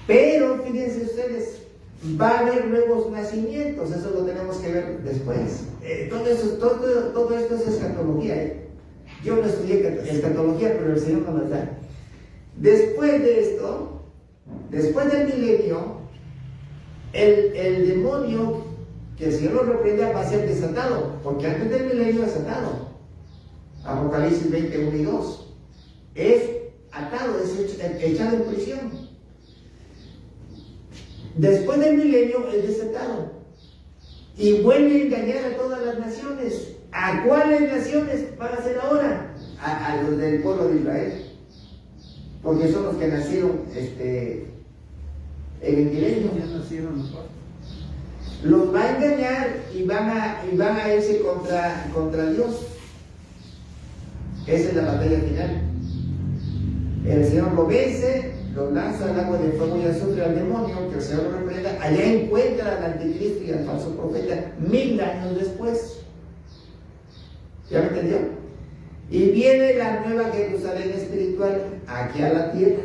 Pero fíjense ustedes, va a haber nuevos nacimientos. Eso lo tenemos que ver después. Todo esto es escatología. Yo no estudié escatología, pero el Señor nos la da. Después de esto, después del milenio, el demonio, que el Señor lo reprenda, va a ser desatado, porque antes del milenio es atado. Apocalipsis 21 y 2. Es atado, es echado en prisión. Después del milenio es desatado y vuelve a engañar a todas las naciones. ¿A cuáles naciones van a ser ahora? A los del pueblo de Israel, porque son los que nacieron en el milenio. Ya nacieron los otros. Los va a engañar y van a irse contra Dios. Esa es la batalla final. El Señor lo vence, lo lanza al agua de fuego y azufre al demonio, que el Señor lo reprenda. Allá encuentra al anticristo y al falso profeta 1000 años después. ¿Ya me entendió? Y viene la nueva Jerusalén espiritual aquí a la tierra,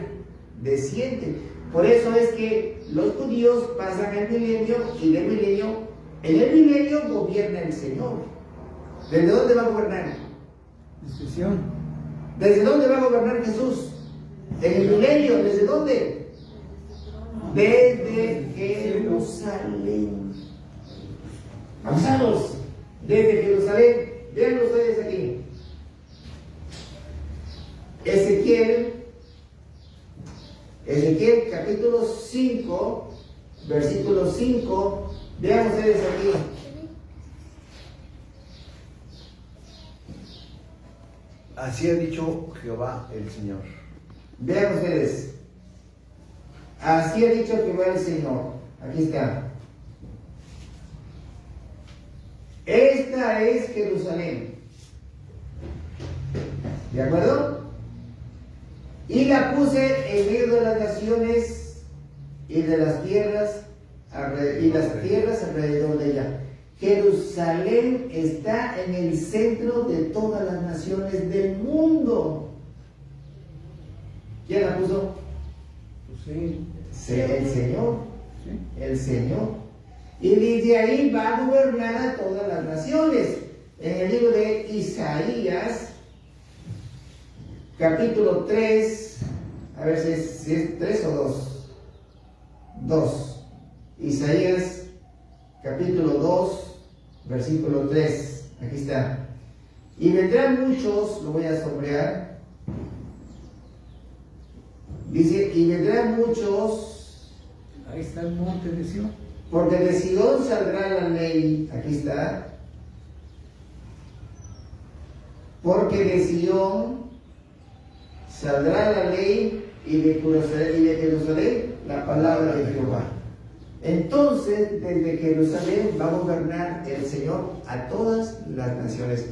desciende. Por eso es que los judíos pasan el milenio y del milenio, en el milenio gobierna el Señor. ¿Desde dónde va a gobernar? Discreción. ¿Desde dónde va a gobernar Jesús? En el milenio, ¿desde dónde? Desde Jerusalén. Avanzados, desde Jerusalén. Vean ustedes aquí. Ezequiel capítulo 5, versículo 5. Vean ustedes aquí. Así ha dicho Jehová el Señor. Vean ustedes. Así ha dicho Jehová el Señor. Aquí está. Esta es Jerusalén. ¿De acuerdo? Y la puse en medio de las naciones y de las tierras alrededor de ella. Jerusalén está en el centro de todas las naciones del mundo. ¿Quién la puso? Pues sí. El Señor. Sí. El Señor. Y desde ahí va a gobernar a todas las naciones. En el libro de Isaías, capítulo 3, a ver si es 3 o 2. 2. Isaías, capítulo 2, versículo 3. Aquí está. Y vendrán muchos, lo voy a sombrear. Dice, y vendrán muchos. Ahí está el monte de Sion. Porque de Sidón saldrá la ley. Aquí está. Porque de Sidón saldrá la ley y de Jerusalén la palabra de Jehová. Entonces, desde Jerusalén va a gobernar el Señor a todas las naciones.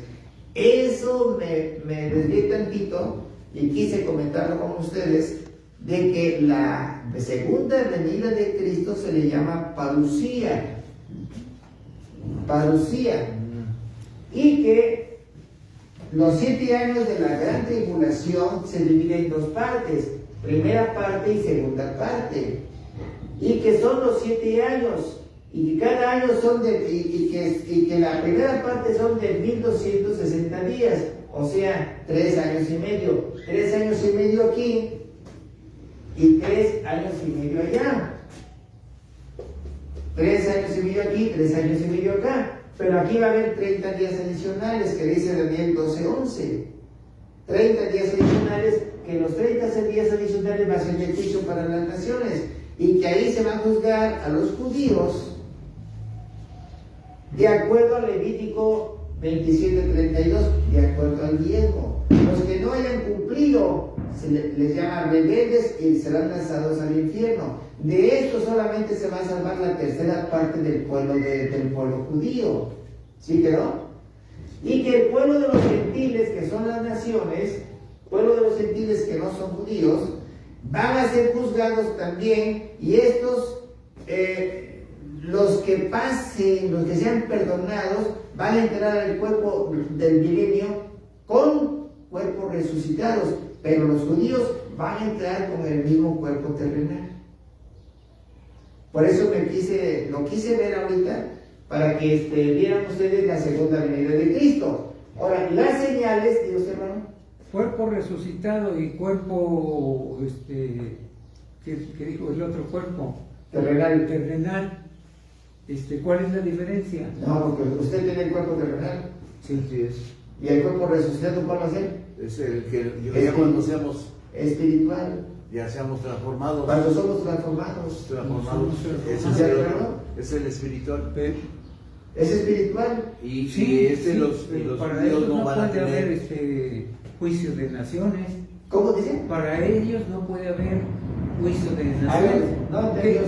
Eso me desvié tantito y quise comentarlo con ustedes, de que la segunda venida de Cristo se le llama parucía. Parucía. Y que los 7 años de la gran tribulación se dividen en 2 partes, primera parte y segunda parte. Y que son los 7 años, y que cada año son y que la primera parte son de 1260 días, o sea, 3 años y medio. 3 años y medio aquí y 3 años y medio allá. 3 años y medio aquí, 3 años y medio acá. Pero aquí va a haber 30 días adicionales, que dice Daniel 12:11. 30 días adicionales, que los 30 días adicionales va a ser el juicio para las naciones. Y que ahí se va a juzgar a los judíos de acuerdo a Levítico 27:32, de acuerdo al diezmo. Los que no hayan cumplido se les llama rebeldes y serán lanzados al infierno. De esto solamente se va a salvar la tercera parte del pueblo judío. ¿Sí quedó? Y que el pueblo de los gentiles, que son las naciones, pueblo de los gentiles que no son judíos, van a ser juzgados también, y estos, los que pasen, los que sean perdonados, van a entrar al cuerpo del milenio con cuerpos resucitados, pero los judíos van a entrar con el mismo cuerpo terrenal. Por eso lo quise ver ahorita, para que vieran ustedes la segunda venida de Cristo. Ahora, las señales, Dios hermano. Cuerpo resucitado y cuerpo, ¿qué dijo el otro cuerpo? Terrenal. ¿Cuál es la diferencia? No, porque usted tiene el cuerpo terrenal. Sí, sí es. ¿Y el cuerpo resucitado cuál va a ser? Es el que ya cuando seamos espiritual. Ya seamos transformados. Cuando somos transformados. Es el espiritual. Es espiritual. Y sí, los para judíos ellos no van a puede tener haber juicio de naciones. ¿Cómo dice? Para ellos no puede haber juicio de naciones. A ver, no entendió.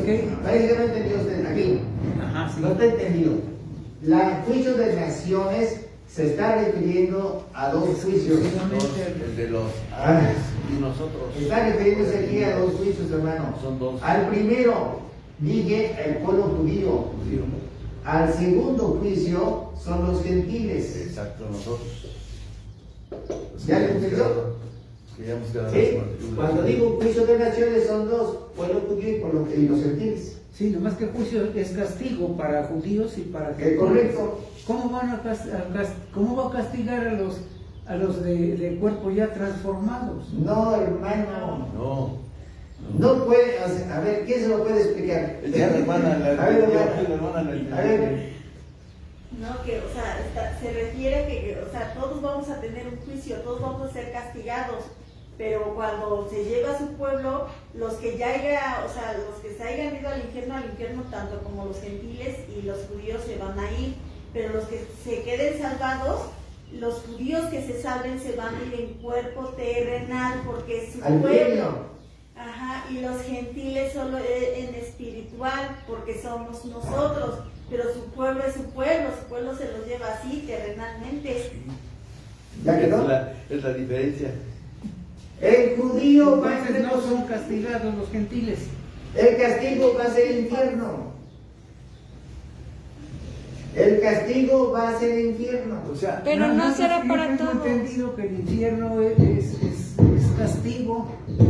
Parece que no entendió usted aquí. Ajá, sí. No te he entendido. El juicio de naciones se está refiriendo a 2 juicios. El de los árabes y nosotros. Está refiriéndose aquí a 2 juicios, hermano. Son 2. Al primero, dije el pueblo judío. Al segundo juicio son los gentiles. Exacto, nosotros. ¿Ya le entendió? Sí. Cuando digo juicio de naciones son 2, pueblo judío y los gentiles. Sí, nomás que el juicio es castigo para judíos y para gentiles. Correcto. ¿Cómo va a castigar a los de cuerpo ya transformados? No, hermano. No. No puede, a ver, ¿quién se lo puede explicar? Ya la hermana, a ver. No, que, o sea, se refiere que, o sea, todos vamos a tener un juicio, todos vamos a ser castigados, pero cuando se lleva a su pueblo, los que se hayan ido al infierno, tanto como los gentiles y los judíos se van a ir, pero los que se queden salvados los judíos que se salven se van a ir en cuerpo terrenal porque es su Al pueblo. infierno. Ajá, y los gentiles solo en espiritual porque somos nosotros, pero su pueblo es su pueblo se los lleva así terrenalmente. ¿Ya quedó? Es la diferencia. El judío va a Entonces no ser son castigados los gentiles. el castigo va a ser el infierno. El castigo va a ser el infierno. O sea, Pero no será yo para tengo todos. entendido que el infierno es castigo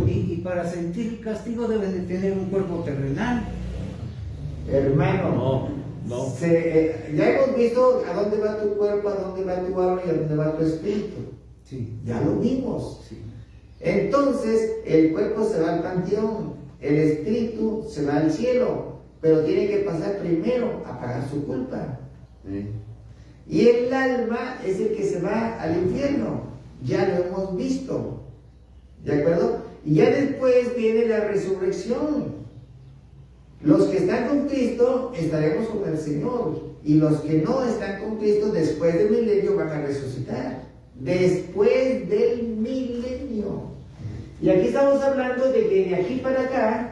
y para sentir castigo deben de tener un cuerpo terrenal. Hermano, no. ya hemos visto a dónde va tu cuerpo, a dónde va tu alma y a dónde va tu espíritu. Sí. Ya lo vimos. Sí. Entonces, el cuerpo se va al panteón, el espíritu se va al cielo, pero tiene que pasar primero a pagar su culpa. Sí. Y el alma es el que se va al infierno. Ya lo hemos visto. ¿De acuerdo? Y ya después viene la resurrección. Los que están con Cristo estaremos con el Señor. Y los que no están con Cristo después del milenio van a resucitar. Después del milenio. Y aquí estamos hablando de que de aquí para acá,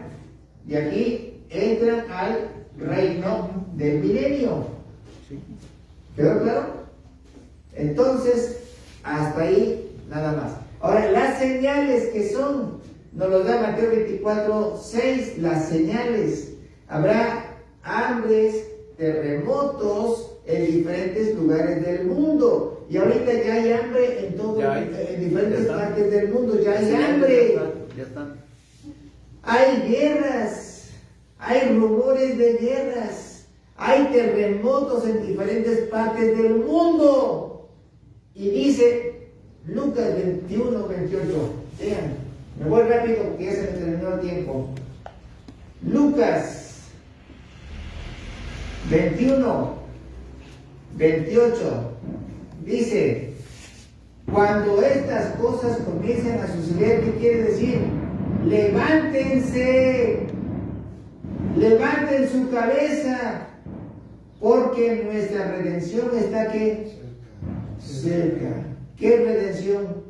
de aquí entran al reino del milenio. ¿Quedó claro? Entonces, hasta ahí nada más. Ahora, las señales que son, nos los da Mateo 24:6, las señales. Habrá hambres, terremotos en diferentes lugares del mundo. Y ahorita ya hay hambre en todo, en diferentes partes del mundo, ya hay hambre. Ya están. Hay guerras, hay rumores de guerras, hay terremotos en diferentes partes del mundo. Y dice Lucas 21:28. Vean, me voy rápido porque ya se me terminó el tiempo. Lucas 21:28 dice: cuando estas cosas comiencen a suceder, ¿qué quiere decir? Levántense, levanten su cabeza, porque nuestra redención está aquí cerca. ¿Qué redención?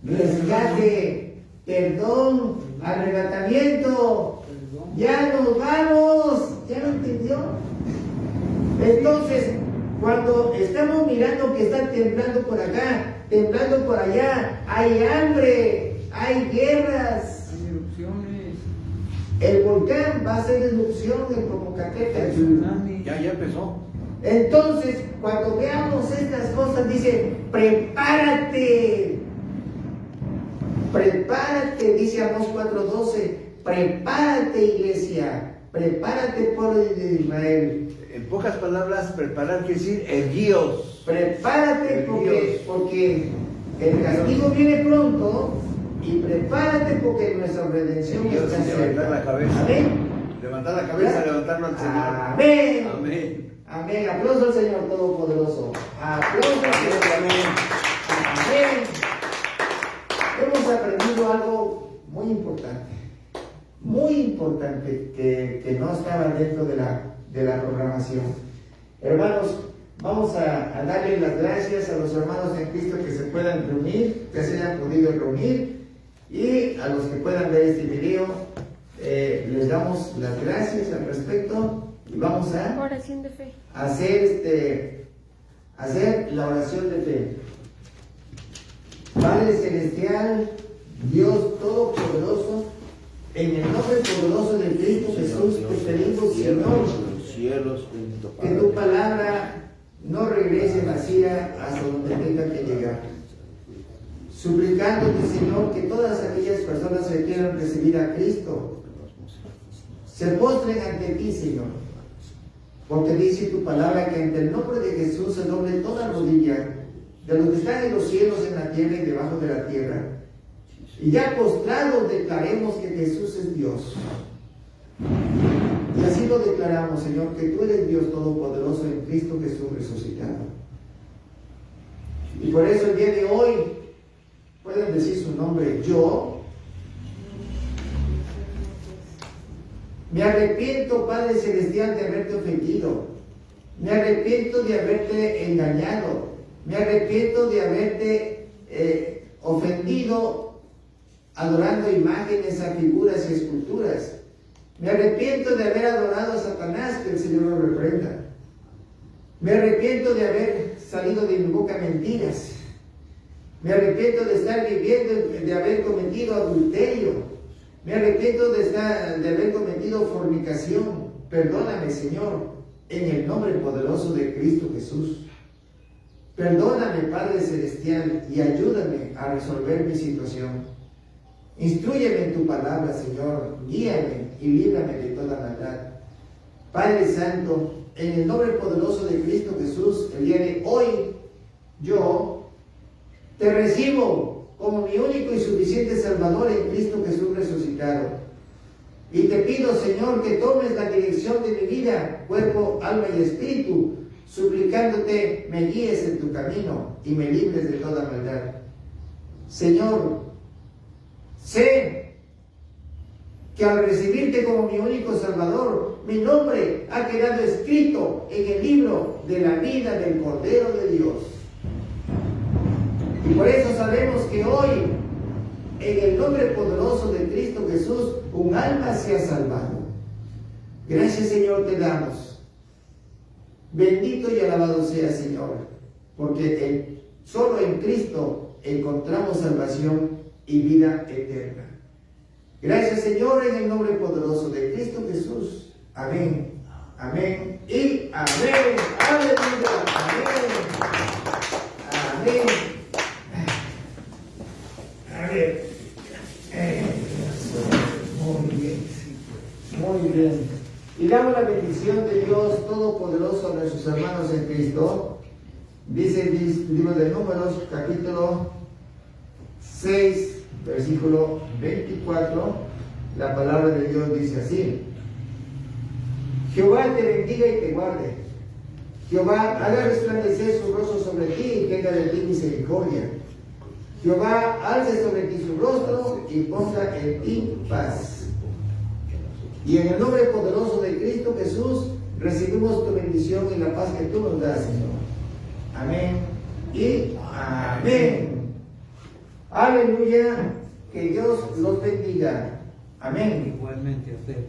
Rescate, perdón, arrebatamiento. Ya nos vamos. ¿Ya lo entendió? Entonces, cuando estamos mirando que está temblando por acá, temblando por allá, hay hambre, hay guerras. Hay erupciones. El volcán va a hacer erupción en Popocatépetl. Tsunami. Ya empezó. Entonces, cuando veamos estas cosas, dice: prepárate. Prepárate, dice Amós 4:12. Prepárate, iglesia. Prepárate, pueblo de Israel. En pocas palabras, preparar quiere decir erguíos. Prepárate porque el castigo viene pronto. Y prepárate porque nuestra redención Erguíos está y levantar la cerca. cabeza. Amén. Levantar la cabeza, ¿Ya? levantarlo al Señor. Amén. Amén. Amén. Aplauso al Señor Todopoderoso. Aplauso al Señor. Amén. Amén. Hemos aprendido algo muy importante que no estaba dentro de la programación. Hermanos, vamos a darle las gracias a los hermanos en Cristo que se puedan reunir, que se hayan podido reunir, y a los que puedan ver este video, les damos las gracias al respecto y vamos a Oración de fe. hacer la oración de fe. Padre Celestial, Dios Todopoderoso, en el nombre poderoso de Cristo Jesús, te pedimos, Señor, Cielos, bendito que tu palabra no regrese vacía hasta donde tenga que llegar. Suplicándote, Señor, que todas aquellas personas que quieran recibir a Cristo se postren ante ti, Señor. Porque dice tu palabra que ante el nombre de Jesús se doble toda rodilla de los que están en los cielos, en la tierra y debajo de la tierra. Y ya postrados declaremos que Jesús es Dios. Y así lo declaramos, Señor, que tú eres Dios Todopoderoso en Cristo Jesús resucitado. Y por eso el día de hoy pueden decir su nombre: yo me arrepiento, Padre Celestial, de haberte ofendido. Me arrepiento de haberte engañado. Me arrepiento de haberte ofendido adorando imágenes a figuras y esculturas. Me arrepiento de haber adorado a Satanás, que el Señor lo reprenda. Me arrepiento de haber salido de mi boca mentiras. Me arrepiento de estar viviendo, de haber cometido adulterio. Me arrepiento de haber cometido fornicación. Perdóname, Señor, en el nombre poderoso de Cristo Jesús. Perdóname, Padre Celestial, y ayúdame a resolver mi situación. Instrúyeme en tu palabra, Señor. Guíame y líbrame de toda maldad. Padre Santo, en el nombre poderoso de Cristo Jesús, el día de hoy, yo te recibo como mi único y suficiente Salvador en Cristo Jesús resucitado. Y te pido, Señor, que tomes la dirección de mi vida, cuerpo, alma y espíritu, suplicándote me guíes en tu camino y me libres de toda maldad. Señor, sé que al recibirte como mi único Salvador, mi nombre ha quedado escrito en el libro de la vida del Cordero de Dios. Y por eso sabemos que hoy, en el nombre poderoso de Cristo Jesús, un alma se ha salvado. Gracias, Señor, te damos. Bendito y alabado sea, Señor, porque solo en Cristo encontramos salvación y vida eterna. Gracias, Señor, en el nombre poderoso de Cristo Jesús. Amén, amén y amén. Aleluya, amén, amén. A ver, muy bien, muy bien. Y damos la bendición de Dios Todopoderoso a nuestros hermanos en Cristo. Dice el libro de Números, capítulo 6, versículo 24, la palabra de Dios dice así: Jehová te bendiga y te guarde. Jehová haga resplandecer su rostro sobre ti y tenga de ti misericordia. Jehová alce sobre ti su rostro y ponga en ti paz. Y en el nombre poderoso de Cristo Jesús recibimos tu bendición y la paz que tú nos das, Señor. Amén y amén. Aleluya. Que Dios los bendiga. Amén. Igualmente a usted.